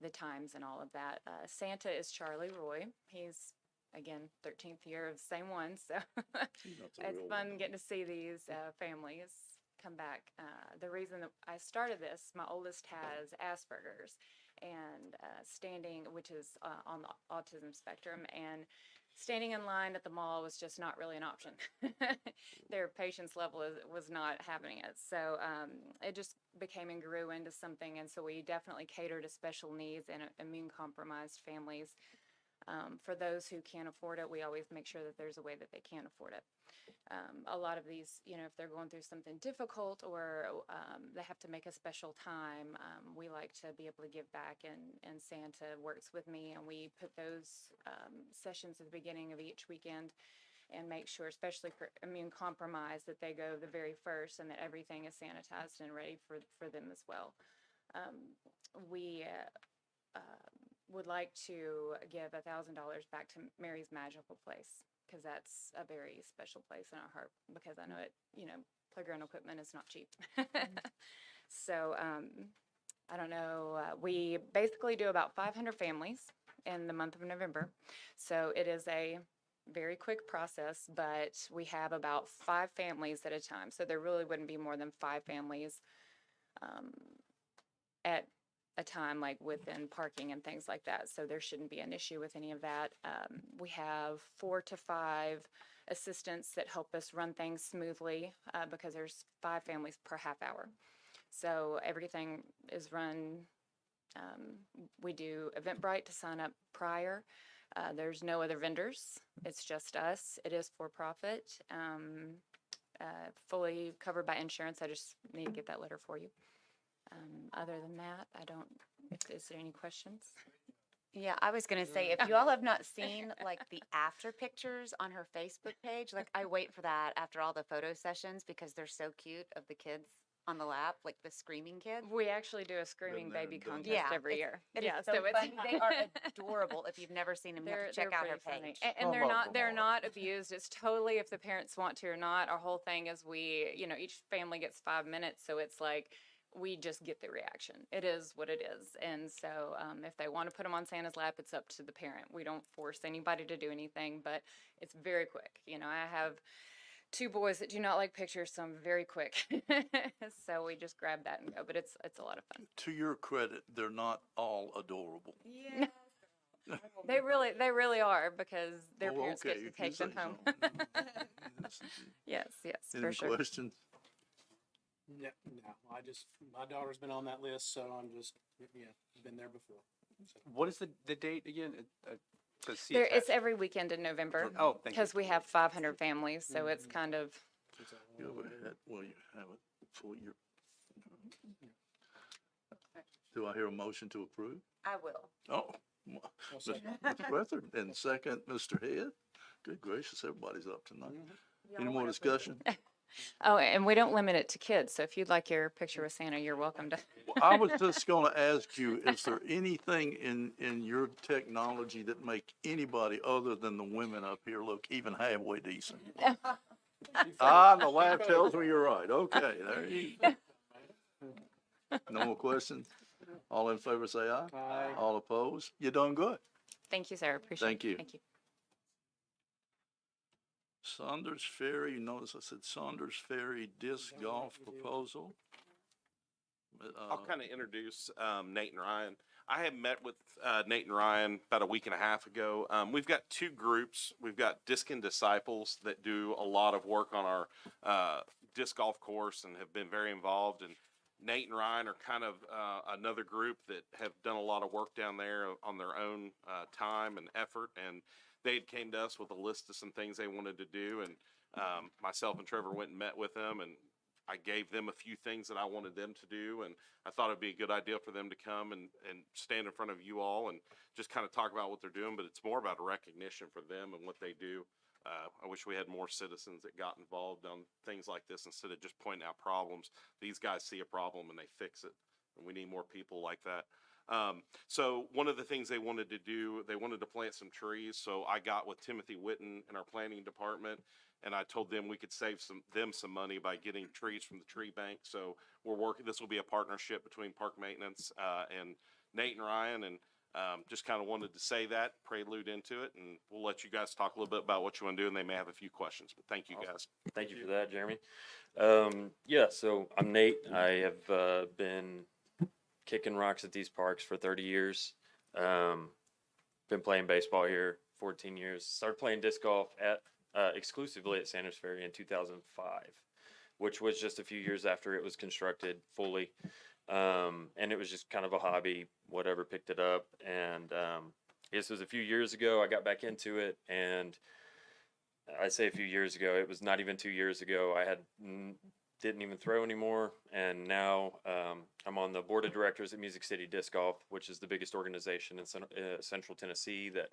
Speaker 3: the times and all of that. Santa is Charlie Roy. He's, again, 13th year of the same one. So it's fun getting to see these families come back. The reason that I started this, my oldest has Asperger's and standing, which is on the autism spectrum, and standing in line at the mall was just not really an option. Their patience level was not having it. So it just became and grew into something. And so we definitely cater to special needs and immune compromised families. For those who can't afford it, we always make sure that there's a way that they can afford it. A lot of these, if they're going through something difficult or they have to make a special time, we like to be able to give back, and Santa works with me, and we put those sessions at the beginning of each weekend and make sure, especially for immune compromised, that they go the very first and that everything is sanitized and ready for them as well. We would like to give $1,000 back to Mary's Magical Place, because that's a very special place in our heart, because I know it, playground equipment is not cheap. So, I don't know, we basically do about 500 families in the month of November. So it is a very quick process, but we have about 5 families at a time. So there really wouldn't be more than 5 families at a time, like within parking and things like that. So there shouldn't be an issue with any of that. We have 4 to 5 assistants that help us run things smoothly because there's 5 families per half hour. So everything is run. We do Eventbrite to sign up prior. There's no other vendors. It's just us. It is for profit. Fully covered by insurance. I just need to get that letter for you. Other than that, is there any questions?
Speaker 9: Yeah, I was gonna say, if you all have not seen like the after pictures on her Facebook page, like I wait for that after all the photo sessions because they're so cute of the kids on the lap, like the screaming kids.
Speaker 3: We actually do a screaming baby contest every year.
Speaker 9: It
Speaker 3: Yeah,
Speaker 9: is so
Speaker 3: it's
Speaker 9: funny. They are adorable. If you've never seen them, you have to check out her
Speaker 3: pretty funny.
Speaker 9: page.
Speaker 3: And they're not abused. It's totally if the parents want to or not. Our whole thing is each family gets 5 minutes, so it's like we just get the reaction. It is what it is. And so if they want to put them on Santa's lap, it's up to the parent. We don't force anybody to do anything, but it's very quick. I have 2 boys that do not like pictures, so I'm very quick. So we just grab that and go, but it's a lot of fun.
Speaker 2: To your credit, they're not all adorable.
Speaker 3: Yeah. They really are, because their parents get to take them home. Yes,
Speaker 2: Any
Speaker 3: for sure.
Speaker 2: questions?
Speaker 16: No, my daughter's been on that list, so I'm just, been there before. So.
Speaker 10: What is the date again?
Speaker 3: It's every weekend in November.
Speaker 10: Oh, thank you.
Speaker 3: Because we have 500 families, so it's kind of.
Speaker 2: Go ahead. Well, you have it for your. Do I hear a motion to approve?
Speaker 9: I will.
Speaker 2: Oh, Mr. Breather, and second, Mr. Head. Good gracious, everybody's up tonight. Any more discussion?
Speaker 3: Oh, and we don't limit it to kids, so if you'd like your picture with Santa, you're welcome to.
Speaker 2: Well, I was just going to ask you, is there anything in your technology that make anybody other than the women up here look even halfway decent? The laugh tells me you're right. Okay, there you go. No more questions? All in favor say aye.
Speaker 16: Aye.
Speaker 2: All opposed? You done good.
Speaker 3: Thank you, sir. Appreciate it.
Speaker 2: Thank you.
Speaker 3: Thank you.
Speaker 2: Saunders Ferry, you notice I said Saunders Ferry disc golf proposal.
Speaker 17: I'll kind of introduce Nate and Ryan. I have met with Nate and Ryan about a week and a half ago. We've got two groups. We've got Disc and Disciples that do a lot of work on our disc golf course and have been very involved. And Nate and Ryan are kind of another group that have done a lot of work down there on their own time and effort. And they came to us with a list of some things they wanted to do. And myself and Trevor went and met with them, and I gave them a few things that I wanted them to do, and I thought it'd be a good idea for them to come and stand in front of you all and just kind of talk about what they're doing, but it's more about a recognition for them and what they do. I wish we had more citizens that got involved on things like this instead of just pointing out problems. These guys see a problem and they fix it, and we need more people like that. So one of the things they wanted to do, they wanted to plant some trees, so I got with Timothy Witten in our planning department, and I told them we could save them some money by getting trees from the tree bank. So we're working. This will be a partnership between Park Maintenance and Nate and Ryan, and just kind of wanted to say that, prelude into it, and we'll let you guys talk a little bit about what you want to do, and they may have a few questions. But thank you, guys.
Speaker 18: Thank you for that, Jeremy. Yeah, so I'm Nate. I have been kicking rocks at these parks for 30 years. Been playing baseball here 14 years. Started playing disc golf at exclusively at Sanders Ferry in 2005, which was just a few years after it was constructed fully. And it was just kind of a hobby, whatever, picked it up. And this was a few years ago. I got back into it, and I say a few years ago, it was not even 2 years ago. I didn't even throw anymore, and now I'm on the board of directors at Music City Disc Golf, which is the biggest organization in Central Tennessee that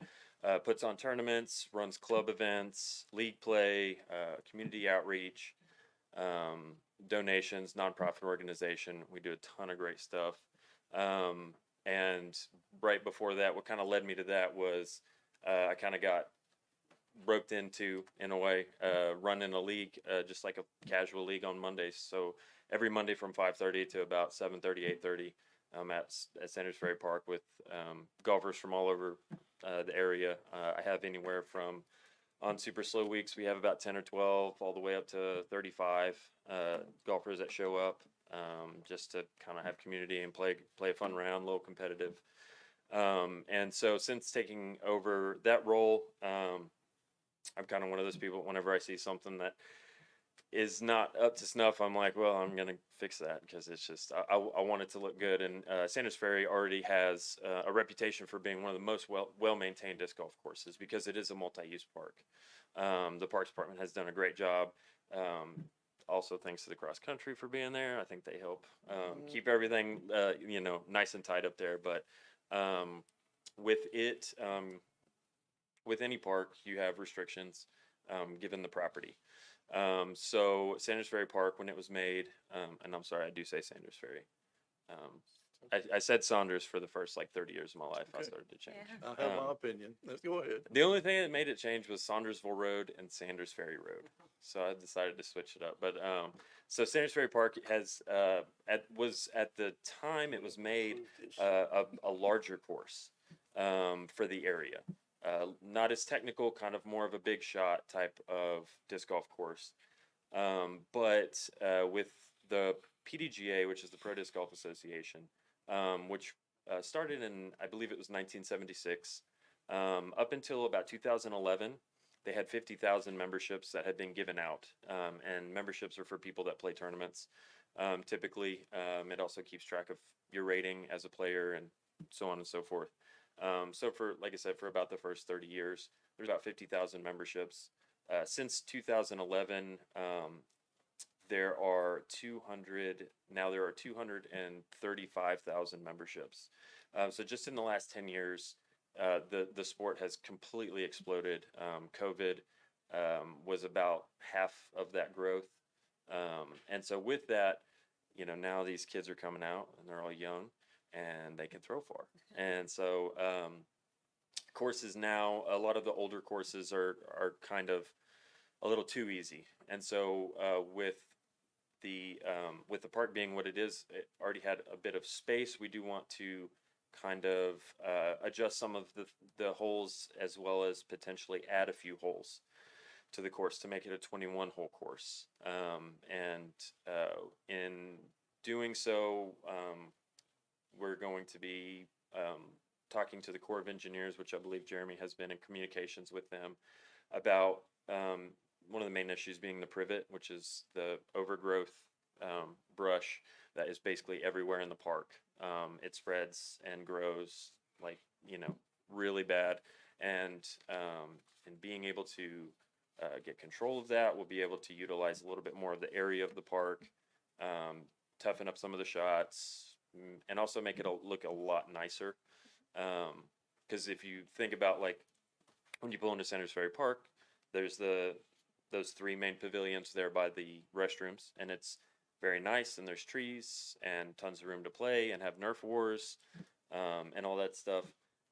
Speaker 18: puts on tournaments, runs club events, league play, community outreach, donations, nonprofit organization. We do a ton of great stuff. And right before that, what kind of led me to that was I kind of got roped into, in a way, running a league, just like a casual league on Mondays. So every Monday from 5:30 to about 7:30, 8:30, at Sanders Ferry Park with golfers from all over the area. I have anywhere from, on super slow weeks, we have about 10 or 12, all the way up to 35 golfers that show up, just to kind of have community and play a fun round, a little competitive. And so since taking over that role, I'm kind of one of those people, whenever I see something that is not up to snuff, I'm like, well, I'm going to fix that, because it's just, I want it to look good. And Sanders Ferry already has a reputation for being one of the most well-maintained disc golf courses, because it is a multi-use park. The Parks Department has done a great job. Also, thanks to the cross country for being there. I think they help keep everything, nice and tight up there. But with it, with any park, you have restrictions given the property. So Sanders Ferry Park, when it was made, and I'm sorry, I do say Sanders Ferry. I said Saunders for the first 30 years of my life. Okay. I started to change.
Speaker 2: I have my opinion. Let's go ahead.
Speaker 18: The only thing that made it change was Saundersville Road and Sanders Ferry Road. So I decided to switch it up. But so Sanders Ferry Park was at the time it was made a larger course for the area. Not as technical, kind of more of a big shot type of disc golf course. But with the PDGA, which is the Pro Disc Golf Association, which started in, I believe it was 1976, up until about 2011, they had 50,000 memberships that had been given out. And memberships are for people that play tournaments. Typically, it also keeps track of your rating as a player and so on and so forth. So like I said, for about the first 30 years, there's about 50,000 memberships. Since 2011, there are 235,000 memberships. So just in the last 10 years, the sport has completely exploded. COVID was about half of that growth. And so with that, now these kids are coming out and they're all young, and they can throw far. And so courses now, a lot of the older courses are kind of a little too easy. And so with the park being what it is, it already had a bit of space. We do want to kind of adjust some of the holes, as well as potentially add a few holes. to the course to make it a 21 hole course. In doing so, we're going to be talking to the Corps of Engineers, which I believe Jeremy has been in communications with them about one of the main issues being the privet, which is the overgrowth brush that is basically everywhere in the park. It spreads and grows like, really bad. And being able to get control of that, we'll be able to utilize a little bit more of the area of the park, toughen up some of the shots, and also make it look a lot nicer. Because if you think about like when you pull into Sanders Ferry Park, there's those three main pavilions there by the restrooms, and it's very nice, and there's trees and tons of room to play and have Nerf wars and all that stuff.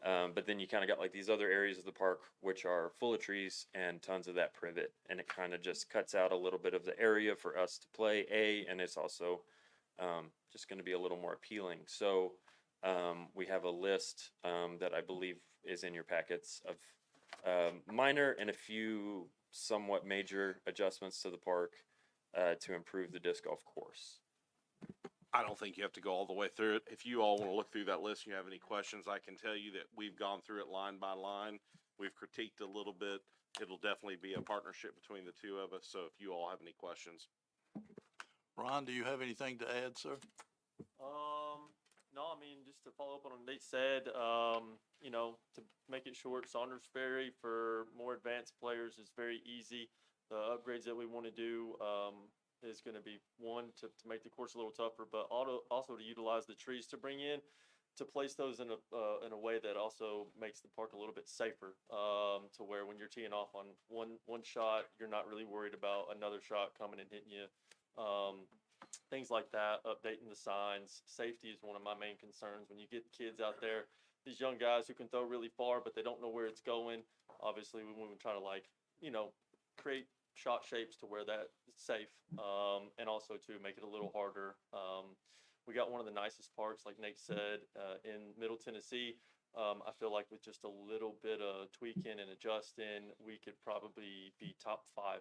Speaker 18: But then you kind of got like these other areas of the park which are full of trees and tons of that privet, and it kind of just cuts out a little bit of the area for us to play, and it's also just going to be a little more appealing. So we have a list that I believe is in your packets of minor and a few somewhat major adjustments to the park to improve the disc golf course.
Speaker 17: I don't think you have to go all the way through it. If you all want to look through that list, you have any questions, I can tell you that we've gone through it line by line. We've critiqued a little bit. It'll definitely be a partnership between the two of us. So if you all have any questions.
Speaker 2: Ron, do you have anything to add, sir?
Speaker 19: No, I mean, just to follow up on what Nate said, to make it short, Saunders Ferry for more advanced players is very easy. The upgrades that we want to do is going to be one to make the course a little tougher, but also to utilize the trees to bring in, to place those in a way that also makes the park a little bit safer, to where when you're teeing off on one shot, you're not really worried about another shot coming and hitting you. Things like that, updating the signs. Safety is one of my main concerns. When you get kids out there, these young guys who can throw really far, but they don't know where it's going. Obviously, we want to try to create shot shapes to where that is safe, and also to make it a little harder. We got one of the nicest parks, like Nate said, in Middle Tennessee. I feel like with just a little bit of tweaking and adjusting, we could probably be top 5.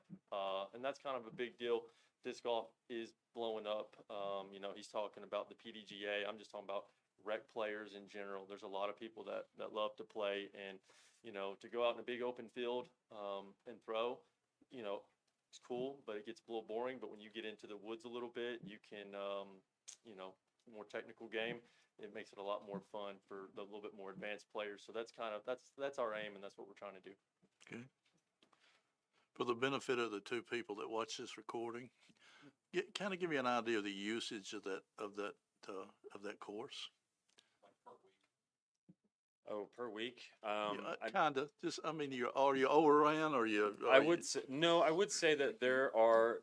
Speaker 19: And that's kind of a big deal. Disc golf is blowing up. He's talking about the PDGA. I'm just talking about rec players in general. There's a lot of people that love to play, and to go out in a big open field and throw, it's cool, but it gets a little boring. But when you get into the woods a little bit, you can, more technical game. It makes it a lot more fun for the little bit more advanced players. So that's our aim, and that's what we're trying to do.
Speaker 2: Okay. For the benefit of the two people that watch this recording, kind of give me an idea of the usage of that course.
Speaker 18: Oh, per week?
Speaker 2: Kind of. Just, I mean, are you overran, or you?
Speaker 18: I would say that there are.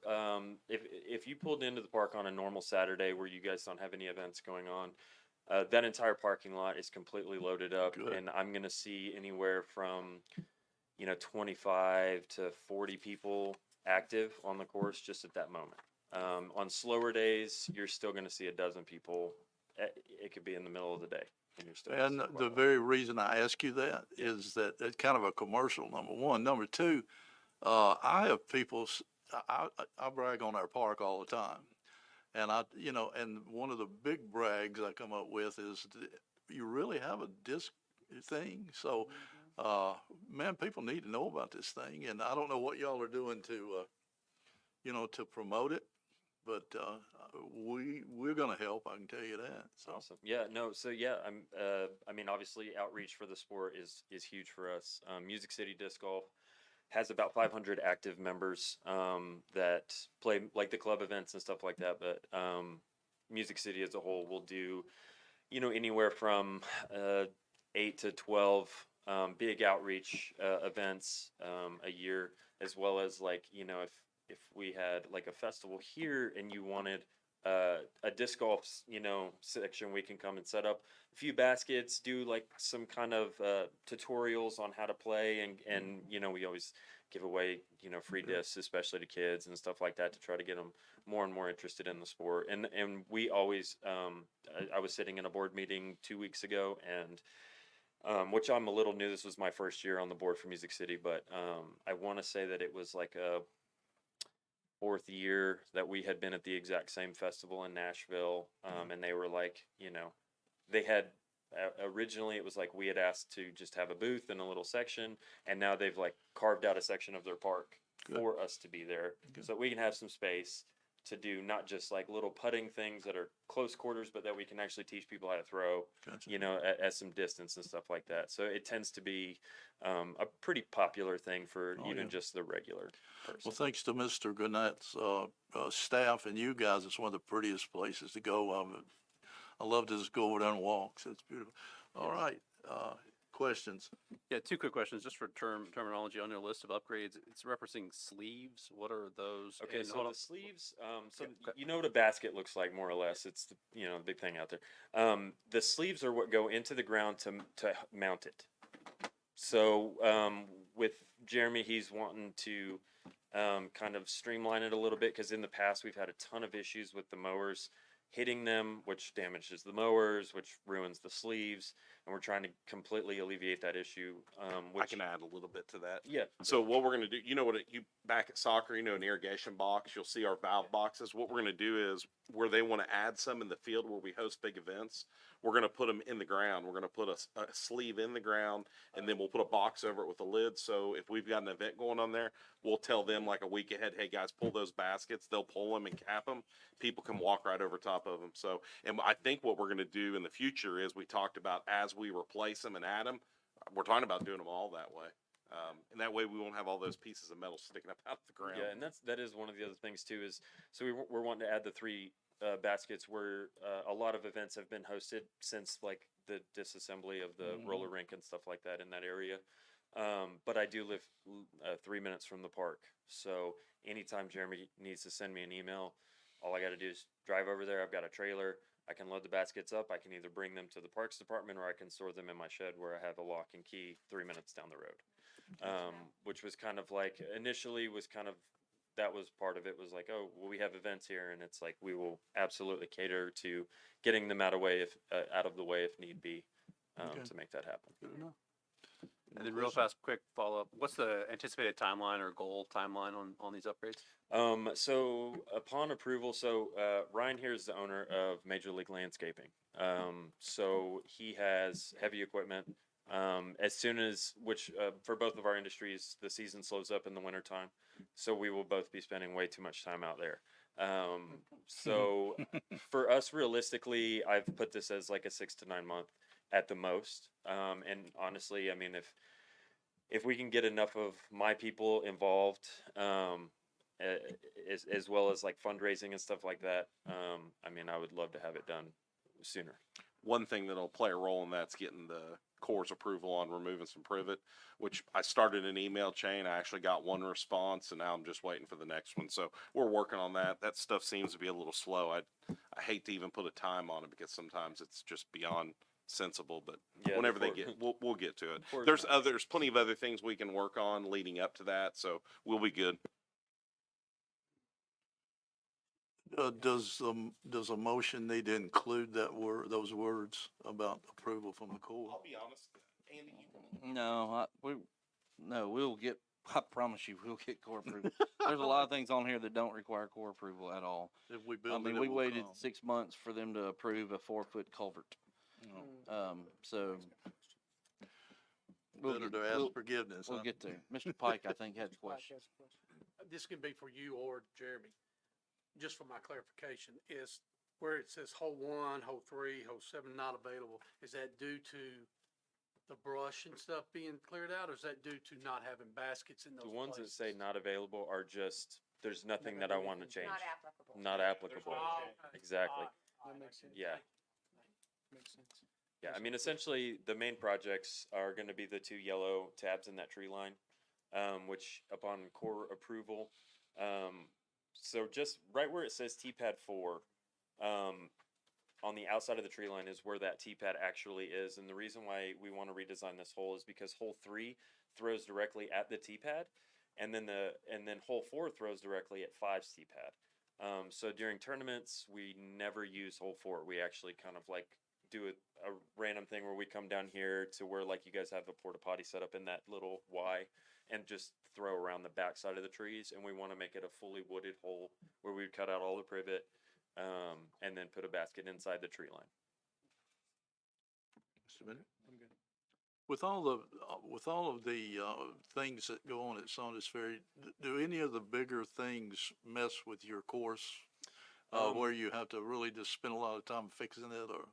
Speaker 18: If you pulled into the park on a normal Saturday where you guys don't have any events going on, that entire parking lot is completely loaded up. Good. And I'm going to see anywhere from 25 to 40 people active on the course just at that moment. On slower days, you're still going to see a dozen people. It could be in the middle of the day.
Speaker 2: And the very reason I ask you that is that it's kind of a commercial, number one. Number two, I have people, I brag on our park all the time. And and one of the big brags I come up with is, you really have a disc thing? So, man, people need to know about this thing. And I don't know what y'all are doing to promote it. But we're going to help. I can tell you that. So.
Speaker 18: Awesome. Yeah. No. So yeah. I mean, obviously, outreach for the sport is huge for us. Music City Disc Golf has about 500 active members that play like the club events and stuff like that. But Music City as a whole will do, anywhere from 8 to 12 big outreach events a year, as well as if we had like a festival here and you wanted a disc golf, section, we can come and set up a few baskets, do like some kind of tutorials on how to play, and we always give away free discs, especially to kids and stuff like that, to try to get them more and more interested in the sport. And we always I was sitting in a board meeting 2 weeks ago, and which I'm a little new. This was my first year on the board for Music City, but I want to say that it was like a fourth year that we had been at the exact same festival in Nashville, and they were like, they had originally it was like we had asked to just have a booth and a little section, and now they've like carved out a section of their park for us to be there, so that we can have some space to do not just like little putting things that are close quarters, but that we can actually teach people how to throw, at some distance and stuff like that. So it tends to be a pretty popular thing for just the regular person.
Speaker 2: Well, thanks to Mr. Gannett's staff and you guys, it's one of the prettiest places to go. I love to just go over there and walk. So it's beautiful. All right. Questions?
Speaker 10: Yeah, two quick questions, just for terminology on your list of upgrades. It's referencing sleeves. What are those?
Speaker 18: Okay,
Speaker 10: And
Speaker 18: so
Speaker 10: hold
Speaker 18: the
Speaker 10: on.
Speaker 18: sleeves, you know what a basket looks like, more or less. It's the big thing out there. The sleeves are what go into the ground to mount it. So with Jeremy, he's wanting to kind of streamline it a little bit, because in the past we've had a ton of issues with the mowers hitting them, which damages the mowers, which ruins the sleeves, and we're trying to completely alleviate that issue.
Speaker 17: I can add a little bit to that.
Speaker 18: Yeah.
Speaker 17: So what we're going to do, you back at soccer, an irrigation box, you'll see our valve boxes. What we're going to do is where they want to add some in the field where we host big events, we're going to put them in the ground. We're going to put a sleeve in the ground, and then we'll put a box over it with a lid. So if we've got an event going on there, we'll tell them like a week ahead, hey guys, pull those baskets. They'll pull them and cap them. People can walk right over top of them. So, and I think what we're going to do in the future is we talked about as we replace them and add them, we're talking about doing them all that way. And that way we won't have all those pieces of metal sticking up out of the ground.
Speaker 18: Yeah, and that is one of the other things too, is so we're wanting to add the 3 baskets where a lot of events have been hosted since like the disassembly of the roller rink and stuff like that in that area. But I do live 3 minutes from the park, so anytime Jeremy needs to send me an email, all I got to do is drive over there. I've got a trailer. I can load the baskets up. I can either bring them to the parks department, or I can store them in my shed where I have a lock and key 3 minutes down the road. Which was kind of like initially was kind of, that was part of it, was like, oh, well, we have events here, and it's like we will absolutely cater to getting them out of the way if need be, to make that happen.
Speaker 2: Good enough.
Speaker 10: And then real fast, quick follow-up. What's the anticipated timeline or goal timeline on these upgrades?
Speaker 18: So upon approval, Ryan here is the owner of Major League Landscaping. So he has heavy equipment. As soon as, for both of our industries, the season slows up in the wintertime. So we will both be spending way too much time out there. So for us, realistically, I've put this as like a 6 to 9 month at the most. And honestly, I mean, if we can get enough of my people involved, as well as like fundraising and stuff like that, I mean, I would love to have it done sooner.
Speaker 17: One thing that'll play a role in that's getting the Corps' approval on removing some privet, which I started an email chain. I actually got one response, and now I'm just waiting for the next one. So we're working on that. That stuff seems to be a little slow. I hate to even put a time on it because sometimes it's just beyond sensible, but
Speaker 18: Yeah,
Speaker 17: whenever they
Speaker 18: before-
Speaker 17: get, we'll get to it.
Speaker 18: before
Speaker 17: There's
Speaker 18: it's
Speaker 17: there's plenty of other things we can work on leading up to that, so we'll be good.
Speaker 2: Does a motion need to include those words about approval from the Corps?
Speaker 17: I'll be honest, Andy,
Speaker 4: No, we'll get, I promise you, we'll get core approval. There's a lot of things on here that don't require core approval at all.
Speaker 2: If we
Speaker 4: I
Speaker 2: build
Speaker 4: mean,
Speaker 2: it,
Speaker 4: we
Speaker 2: will
Speaker 4: waited
Speaker 2: come.
Speaker 4: 6 months for them to approve a 4-foot culvert. So.
Speaker 2: Better to ask forgiveness.
Speaker 4: We'll get there. Mr. Pike, I think, had a question.
Speaker 16: This can be for you or Jeremy. Just for my clarification, is where it says hole 1, hole 3, hole 7 not available, is that due to the brush and stuff being cleared out, or is that due to not having baskets in those
Speaker 18: The ones that
Speaker 16: places?
Speaker 18: say not available are just, there's nothing that I want to change.
Speaker 9: Not applicable.
Speaker 18: Not applicable.
Speaker 16: Oh, okay.
Speaker 18: Exactly.
Speaker 16: That makes sense.
Speaker 18: Yeah.
Speaker 16: Makes sense.
Speaker 18: Yeah, I mean, essentially, the main projects are going to be the 2 yellow tabs in that tree line, which upon Corps approval, so just right where it says T-pad 4, on the outside of the tree line is where that T-pad actually is. And the reason why we want to redesign this hole is because hole 3 throws directly at the T-pad, and then hole 4 throws directly at 5's T-pad. So during tournaments, we never use hole 4. We actually kind of like do a random thing where we come down here to where like you guys have a porta potty set up in that little Y and just throw around the backside of the trees. And we want to make it a fully wooded hole where we would cut out all the privet, and then put a basket inside the tree line.
Speaker 2: Mr. Bennett? I'm good. With all of the things that go on at Saunders Ferry, do any of the bigger things mess with your course? Where you have to really just spend a lot of time fixing it, or?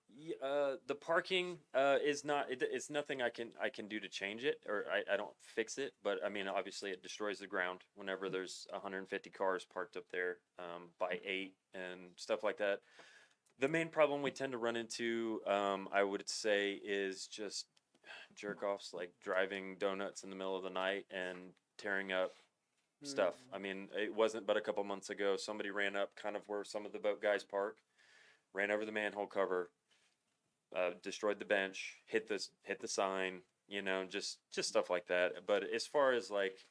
Speaker 18: The parking is not. It's nothing I can do to change it, or I don't fix it. But I mean, obviously, it destroys the ground whenever there's 150 cars parked up there by 8 and stuff like that. The main problem we tend to run into, I would say, is just jerk offs like driving donuts in the middle of the night and tearing up stuff. I mean, it wasn't but a couple months ago, somebody ran up kind of where some of the boat guys park, ran over the manhole cover, destroyed the bench, hit the sign, you know, just stuff like that. But as far as like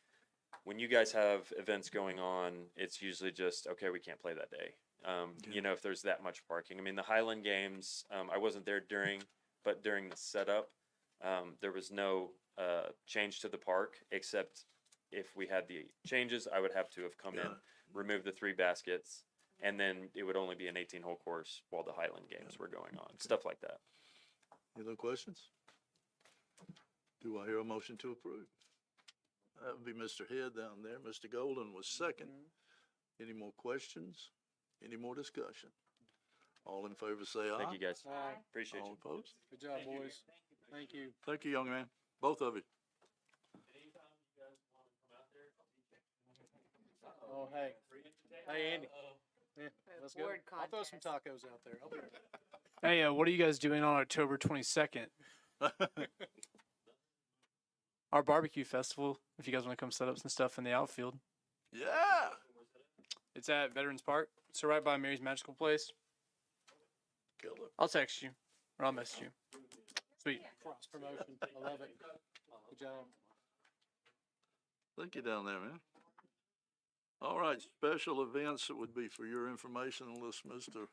Speaker 18: when you guys have events going on, it's usually just, okay, we can't play that day. You know, if there's that much parking. I mean, the Highland games, I wasn't there but during the setup, there was no change to the park, except if we had the changes, I would have to have come in, remove the 3 baskets, and then it would only be an 18-hole course while the Highland games were going on, stuff like that.
Speaker 2: Any other questions? Do I hear a motion to approve? That would be Mr. Head down there. Mr. Golden was second. Any more questions? Any more discussion? All in favor say aye.
Speaker 18: Thank you, guys.
Speaker 11: Aye.
Speaker 18: Appreciate
Speaker 2: All
Speaker 18: you.
Speaker 2: opposed?
Speaker 11: Good job, boys. Thank you.
Speaker 2: Thank you, young man. Both of you.
Speaker 11: Oh, hey. Hey, Andy. Yeah, let's go.
Speaker 9: Board
Speaker 11: I'll throw some tacos out there. I'll be right back.
Speaker 5: Hey, what are you guys doing on October 22nd? Our barbecue festival, if you guys want to come set up some stuff in the outfield.
Speaker 2: Yeah.
Speaker 5: It's at Veterans Park. So right by Mary's Magical Place.
Speaker 2: Killer.
Speaker 5: I'll text you or I'll message you. Sweet.
Speaker 11: Cross promotion. I love it. Good job.
Speaker 2: Thank you down there, man. All right, special events that would be for your information, unless Mr.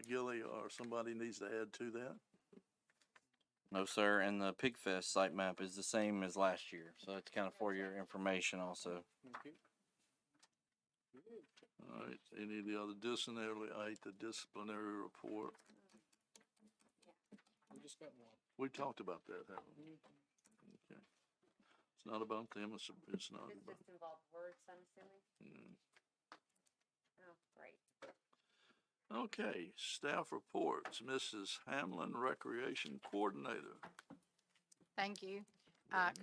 Speaker 2: Gilly or somebody needs to add to that.
Speaker 4: No, sir. And the Pig Fest site map is the same as last year. So it's kind of for your information also.
Speaker 11: Okay.
Speaker 2: All right, any of the other disciplinary report?
Speaker 11: We just got one.
Speaker 2: We talked about that, haven't we? Okay. It's not about them, it's not
Speaker 9: This
Speaker 2: about.
Speaker 9: just involved words, I'm assuming? Oh, great.
Speaker 2: Okay, staff reports, Mrs. Hamlin, Recreation Coordinator.
Speaker 20: Thank you.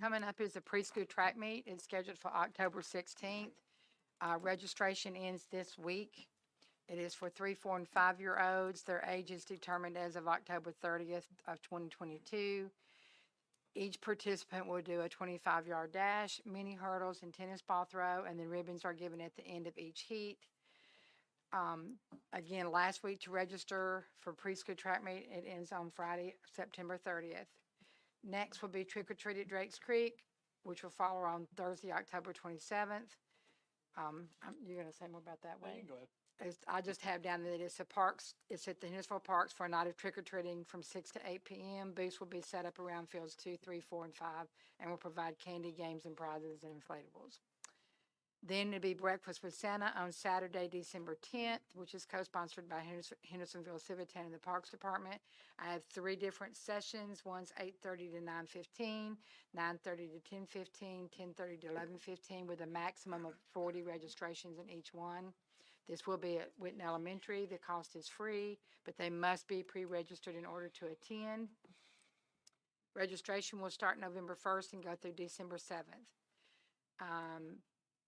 Speaker 20: Coming up is the preschool track meet. It's scheduled for October 16th. Registration ends this week. It is for 3, 4, and 5-year-olds. Their age is determined as of October 30th of 2022. Each participant will do a 25-yard dash, mini hurdles, and tennis ball throw, and then ribbons are given at the end of each heat. Again, last week to register for preschool track meet, it ends on Friday, September 30th. Next will be Trick or Treat at Drakes Creek, which will follow on Thursday, October 27th. You're going to say more about that, Wayne?
Speaker 11: Go ahead.
Speaker 20: I just have down that it's at the Hendersonville Parks for a night of trick-or-treating from 6 to 8 p.m. Booths will be set up around fields 2, 3, 4, and 5, and will provide candy, games, and prizes and inflatables. Then it'll be Breakfast with Santa on Saturday, December 10th, which is co-sponsored by Hendersonville Civitan and the Parks Department. I have 3 different sessions. One's 8:30 to 9:15, 9:30 to 10:15, 10:30 to 11:15, with a maximum of 40 registrations in each one. This will be at Whitten Elementary. The cost is free, but they must be pre-registered in order to attend. Registration will start November 1st and go through December 7th.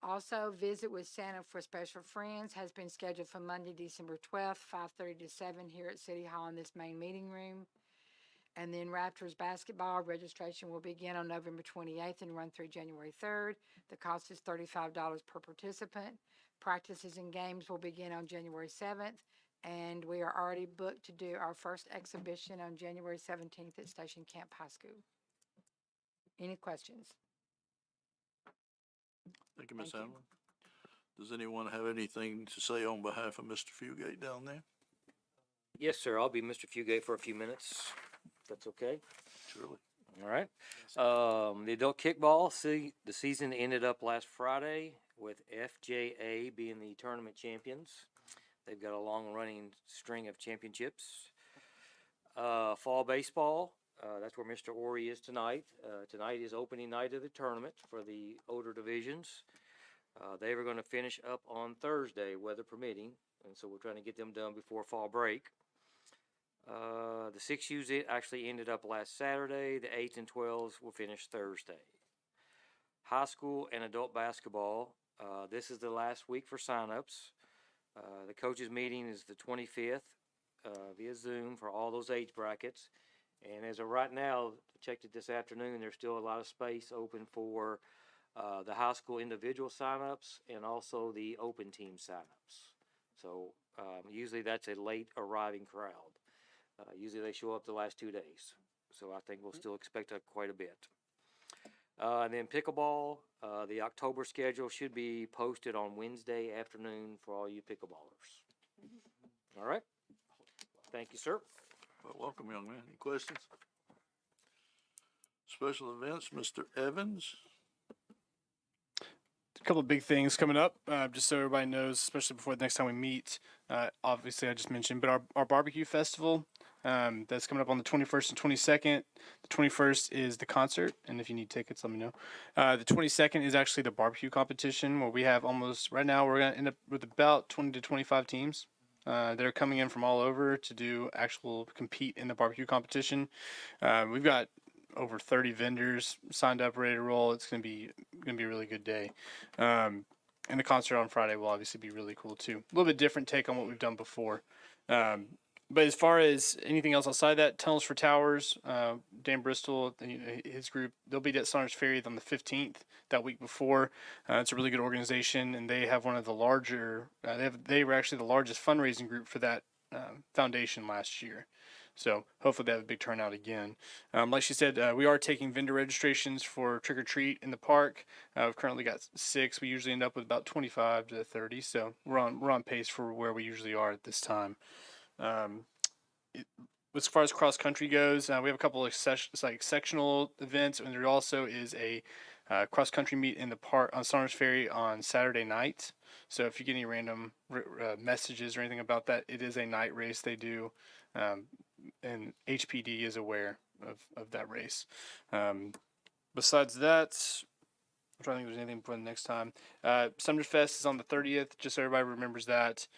Speaker 20: Also, Visit with Santa for Special Friends has been scheduled for Monday, December 12th, 5:30 to 7 here at City Hall in this main meeting room. And then Raptors basketball registration will begin on November 28th and run through January 3rd. The cost is $35 per participant. Practices and games will begin on January 7th, and we are already booked to do our first exhibition on January 17th at Station Camp High School. Any questions?
Speaker 2: Thank you, Ms.
Speaker 20: Thank you.
Speaker 2: Hamlin. Does anyone have anything to say on behalf of Mr. Fugate down there?
Speaker 21: Yes, sir. I'll be Mr. Fugate for a few minutes. If that's okay.
Speaker 2: Surely.
Speaker 21: All right. The adult kickball, the season ended up last Friday with FJA being the tournament champions. They've got a long running string of championships. Fall baseball, that's where Mr. Ori is tonight. Tonight is opening night of the tournament for the older divisions. They were going to finish up on Thursday, weather permitting, and so we're trying to get them done before fall break. The 6Us actually ended up last Saturday. The 8s and 12s will finish Thursday. High school and adult basketball, this is the last week for signups. The coaches meeting is the 25th via Zoom for all those age brackets. And as of right now, checked it this afternoon, there's still a lot of space open for the high school individual signups and also the open team signups. So usually that's a late arriving crowd. Usually they show up the last 2 days. So I think we'll still expect quite a bit. And then pickleball, the October schedule should be posted on Wednesday afternoon for all you pickleballers. All right. Thank you, sir.
Speaker 2: Well, welcome, young man. Any questions? Special events, Mr. Evans.
Speaker 22: A couple of big things coming up, just so everybody knows, especially before the next time we meet. Obviously, I just mentioned, but our barbecue festival, that's coming up on the 21st and 22nd. The 21st is the concert, and if you need tickets, let me know. The 22nd is actually the barbecue competition, where we have right now, we're going to end up with about 20 to 25 teams. They're coming in from all over to compete in the barbecue competition. We've got over 30 vendors signed up, ready to roll. It's gonna be a really good day. And the concert on Friday will obviously be really cool too. A little bit different take on what we've done before. But as far as anything else outside that, Tunnels for Towers, Dan Bristol, his group, they'll be at Saunders Ferry on the 15th, that week before. It's a really good organization, and they have one of the larger. They were actually the largest fundraising group for that foundation last year. So hopefully they have a big turnout again. Like she said, we are taking vendor registrations for Trick or Treat in the park. We've currently got 6. We usually end up with about 25 to 30. So we're on pace for where we usually are at this time. As far as cross country goes, we have a couple of sectional events, and there also is a cross country meet in the park on Saunders Ferry on Saturday night. So if you get any random messages or anything about that, it is a night race they do. And HPD is aware of that race. Besides that, I'm trying to think if there's anything for the next time. Sumner Fest is on the 30th, just so everybody remembers that.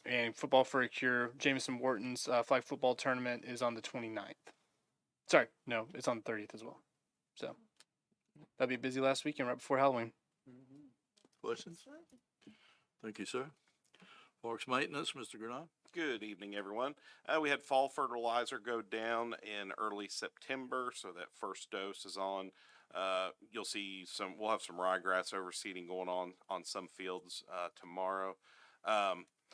Speaker 22: And Football for a Cure, Jameson Wharton's flag football tournament is on the 29th. Sorry, no, it's on the 30th as well. So that'll be a busy last weekend right before Halloween.
Speaker 2: Questions? Thank you, sir. Parks Maintenance, Mr. Granat.
Speaker 17: Good evening, everyone. We had fall fertilizer go down in early September, so that first dose is on. You'll see we'll have some ryegrass overseeding going on some fields tomorrow.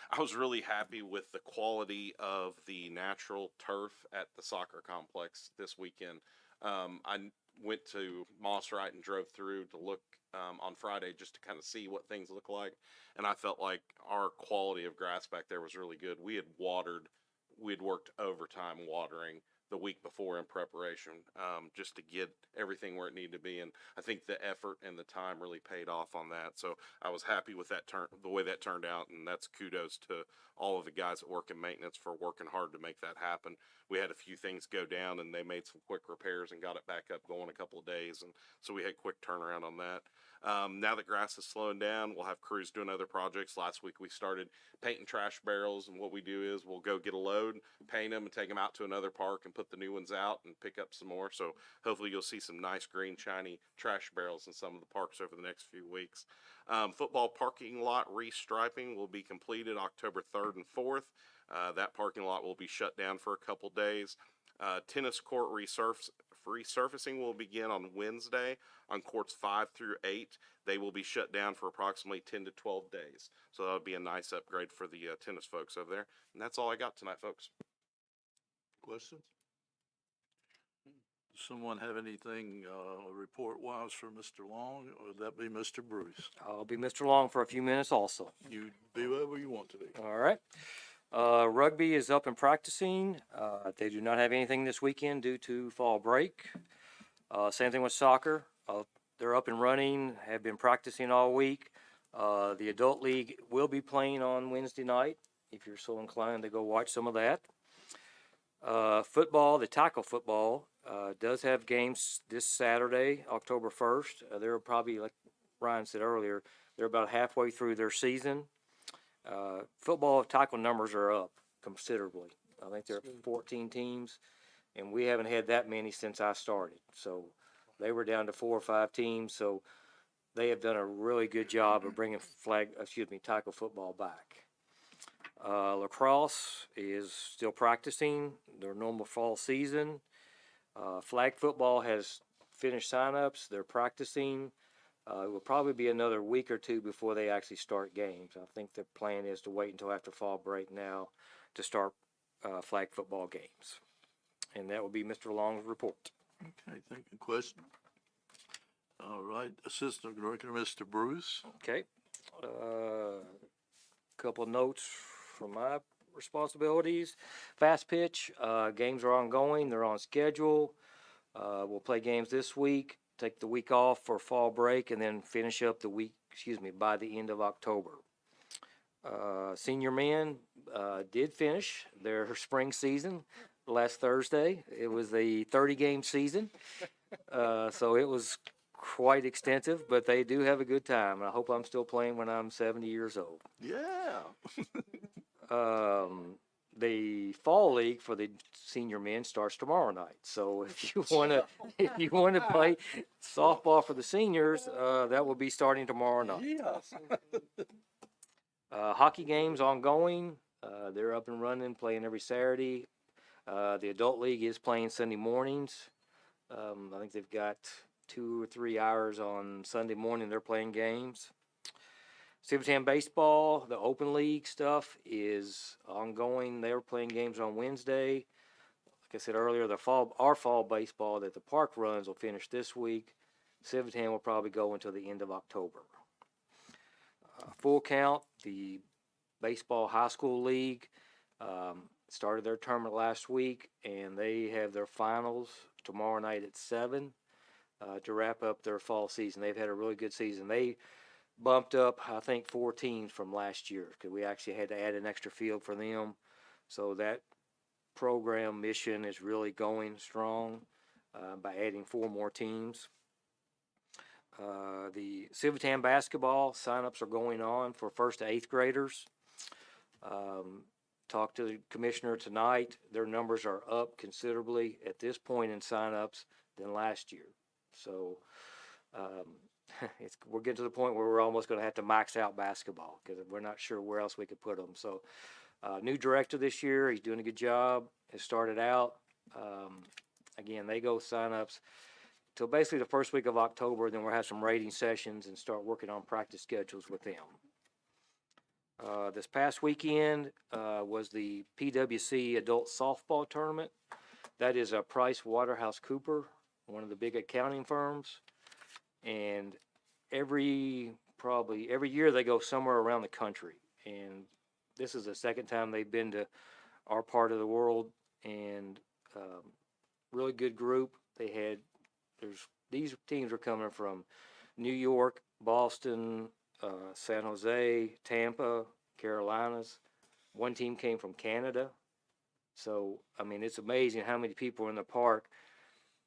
Speaker 17: I was really happy with the quality of the natural turf at the soccer complex this weekend. I went to Moss Wright and drove through to look on Friday just to kind of see what things look like, and I felt like our quality of grass back there was really good. We had worked overtime watering the week before in preparation, just to get everything where it needed to be, and I think the effort and the time really paid off on that. So I was happy with the way that turned out, and that's kudos to all of the guys that work in maintenance for working hard to make that happen. We had a few things go down, and they made some quick repairs and got it back up going a couple of days, and so we had quick turnaround on that. Now that grass is slowing down, we'll have crews doing other projects. Last week we started painting trash barrels, and what we do is we'll go get a load, paint them, and take them out to another park and put the new ones out and pick up some more. So hopefully you'll see some nice green shiny trash barrels in some of the parks over the next few weeks. Football parking lot restriping will be completed October 3rd and 4th. That parking lot will be shut down for a couple days. Tennis court resurfacing will begin on Wednesday on courts 5 through 8. They will be shut down for approximately 10 to 12 days. So that'll be a nice upgrade for the tennis folks over there. And that's all I got tonight, folks.
Speaker 2: Questions? Does someone have anything report-wise for Mr. Long, or would that be Mr. Bruce?
Speaker 21: I'll be Mr. Long for a few minutes also.
Speaker 2: You be wherever you want to be.
Speaker 21: All right. Rugby is up and practicing. They do not have anything this weekend due to fall break. Same thing with soccer. They're up and running, have been practicing all week. The adult league will be playing on Wednesday night, if you're so inclined to go watch some of that. Football, the tackle football, does have games this Saturday, October 1st. They're probably, like Ryan said earlier, they're about halfway through their season. Football tackle numbers are up considerably. I think there are 14 teams, and we haven't had that many since I started. So they were down to 4 or 5 teams. So they have done a really good job of bringing tackle football back. Lacrosse is still practicing their normal fall season. Flag football has finished signups. They're practicing. It will probably be another week or two before they actually start games. I think the plan is to wait until after fall break now to start flag football games. And that will be Mr. Long's report.
Speaker 2: Okay, thank you. Question? All right, Assistant Director, Mr. Bruce.
Speaker 21: Okay. Couple of notes from my responsibilities. Fast pitch, games are ongoing. They're on schedule. We'll play games this week, take the week off for fall break, and then finish up the week, by the end of October. Senior men did finish their spring season last Thursday. It was the 30-game season, so it was quite extensive, but they do have a good time. I hope I'm still playing when I'm 70 years old.
Speaker 2: Yeah.
Speaker 21: The fall league for the senior men starts tomorrow night. So if you want to play softball for the seniors, that will be starting tomorrow night.
Speaker 2: Yeah.
Speaker 21: Hockey games ongoing. They're up and running, playing every Saturday. The adult league is playing Sunday mornings. I think they've got 2 or 3 hours on Sunday morning. They're playing games. Civitan baseball, the open league stuff is ongoing. They're playing games on Wednesday. Like I said earlier, our fall baseball that the park runs will finish this week. Civitan will probably go until the end of October. Full count, the baseball high school league started their tournament last week, and they have their finals tomorrow night at 7 to wrap up their fall season. They've had a really good season. They bumped up, I think, 4 teams from last year because we actually had to add an extra field for them. So that program mission is really going strong by adding 4 more teams. The Civitan basketball signups are going on for 1st to 8th graders. Talked to the commissioner tonight. Their numbers are up considerably at this point in signups than last year. So we're getting to the point where we're almost going to have to max out basketball because we're not sure where else we could put them. So new director this year, he's doing a good job. Has started out. Again, they go signups till basically the first week of October. Then we'll have some rating sessions and start working on practice schedules with them. This past weekend was the PWC Adult Softball Tournament. That is a Price Waterhouse Cooper, one of the big accounting firms. And every year they go somewhere around the country. And this is the second time they've been to our part of the world. And really good group. These teams are coming from New York, Boston, San Jose, Tampa, Carolinas. One team came from Canada. So, I mean, it's amazing how many people are in the park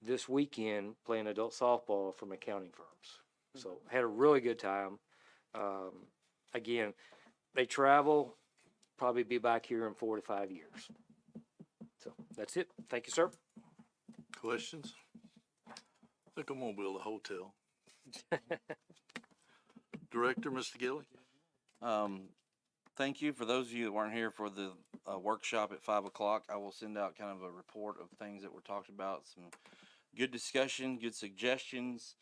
Speaker 21: this weekend playing adult softball from accounting firms. So, had a really good time. Again, they travel, probably be back here in 4 to 5 years. So, that's it. Thank you, sir.
Speaker 2: Questions? I think I'm going to build a hotel. Director, Mr. Gilly.
Speaker 4: Thank you. For those of you that weren't here for the workshop at 5 o'clock, I will send out kind of a report of things that were talked about, some good discussion, good suggestions,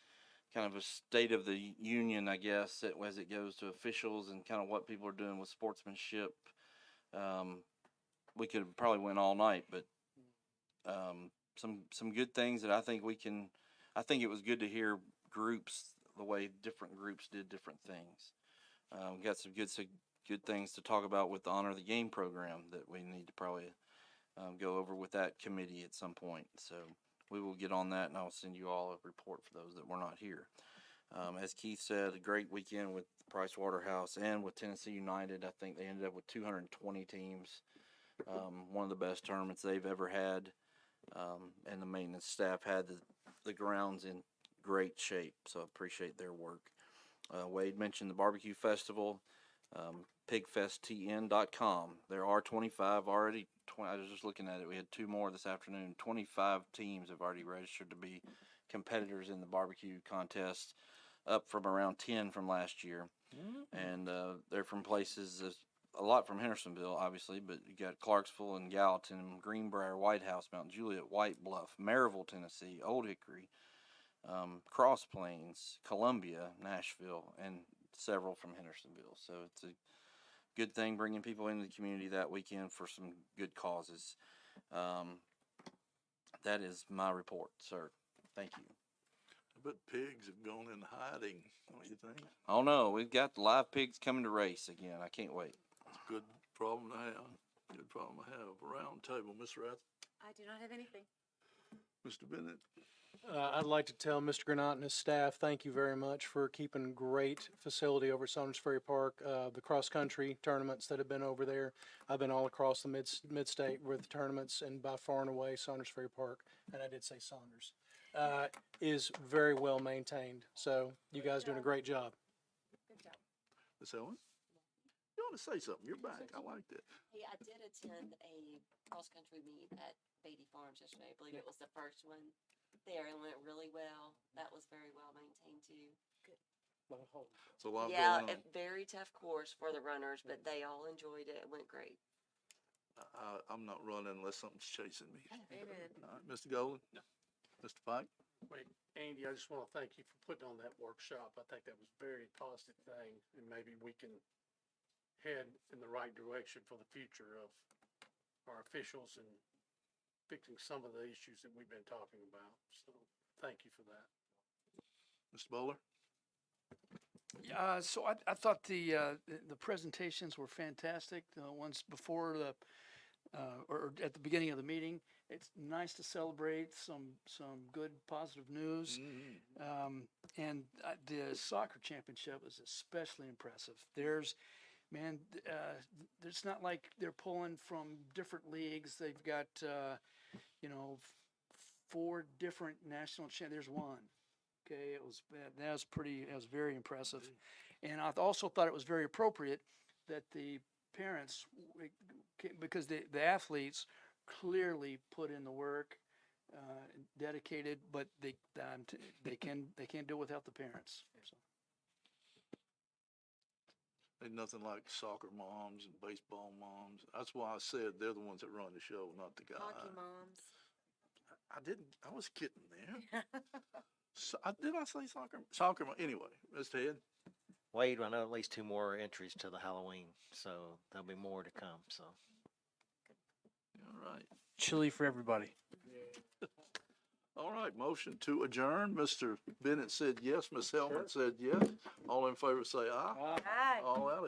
Speaker 4: kind of a state of the union, I guess, as it goes to officials and kind of what people are doing with sportsmanship. We could probably win all night, but some good things that I think I think it was good to hear groups, the way different groups did different things. Got some good good things to talk about with the Honor the Game program that we need to probably go over with that committee at some point. So we will get on that, and I'll send you all a report for those that were not here. As Keith said, a great weekend with Price Waterhouse and with Tennessee United. I think they ended up with 220 teams. One of the best tournaments they've ever had. And the maintenance staff had the grounds in great shape, so I appreciate their work. Wade mentioned the barbecue festival, pigfesttn.com. There are 25 already. I was just looking at it. We had 2 more this afternoon. 25 teams have already registered to be competitors in the barbecue contest, up from around 10 from last year. And they're from places, a lot from Hendersonville, obviously, but you got Clarksville and Gallatin, Greenbrier, White House, Mount Juliet, White Bluff, Maryville, Tennessee, Old Hickory, Cross Plains, Columbia, Nashville, and several from Hendersonville. So it's a good thing bringing people into the community that weekend for some good causes. That is my report, sir. Thank you.
Speaker 2: But pigs have gone in hiding, don't you think?
Speaker 4: Oh no, we've got the live pigs coming to race again. I can't wait.
Speaker 2: It's a good problem to have. Good problem to have. Round table, Ms. Rath,
Speaker 9: I do not have anything.
Speaker 2: Mr. Bennett.
Speaker 6: I'd like to tell Mr. Granat and his staff, thank you very much for keeping a great facility over at Saunders Ferry Park. The cross-country tournaments that have been over there, I've been all across the mid-state with tournaments, and by far and away, Saunders Ferry Park, and I did say Saunders, is very well maintained. So you guys doing a great job.
Speaker 9: Good job.
Speaker 2: Ms. Ellen? You want to say something? You're back. I liked it.
Speaker 12: Hey, I did attend a cross-country meet at Beatty Farms yesterday. I believe it was the first one there, and went really well. That was very well maintained too. Good.
Speaker 2: It's a lot
Speaker 12: Yeah,
Speaker 2: going on.
Speaker 12: a very tough course for the runners, but they all enjoyed it. It went great.
Speaker 2: I'm not running unless something's chasing me.
Speaker 12: Amen.
Speaker 2: All right, Mr. Golden? Mr. Pike?
Speaker 16: Wait, Andy, I just want to thank you for putting on that workshop. I think that was a very positive thing, and maybe we can head in the right direction for the future of our officials and fixing some of the issues that we've been talking about. So thank you for that.
Speaker 2: Mr. Bowler?
Speaker 11: So I thought the presentations were fantastic. The ones before or at the beginning of the meeting. It's nice to celebrate some good positive news. And the soccer championship was especially impressive. It's not like they're pulling from different leagues. They've got 4 different national champions. There's one. Okay, it was very impressive. And I also thought it was very appropriate that the parents, because the athletes clearly put in the work, dedicated, but they can't do it without the parents. So.
Speaker 2: Ain't nothing like soccer moms and baseball moms. That's why I said they're the ones that run the show, not the guy.
Speaker 9: Hockey moms.
Speaker 2: I was kidding there. Did I say soccer? Soccer mom. Anyway, Mr. Head.
Speaker 7: Wade, I know at least 2 more entries to the Halloween, so there'll be more to come. So.
Speaker 2: All right.
Speaker 22: Chili for everybody.
Speaker 2: All right, motion to adjourn. Mr. Bennett said yes. Ms. Hellman said yes. All in favor say aye.
Speaker 3: Aye.
Speaker 2: All out.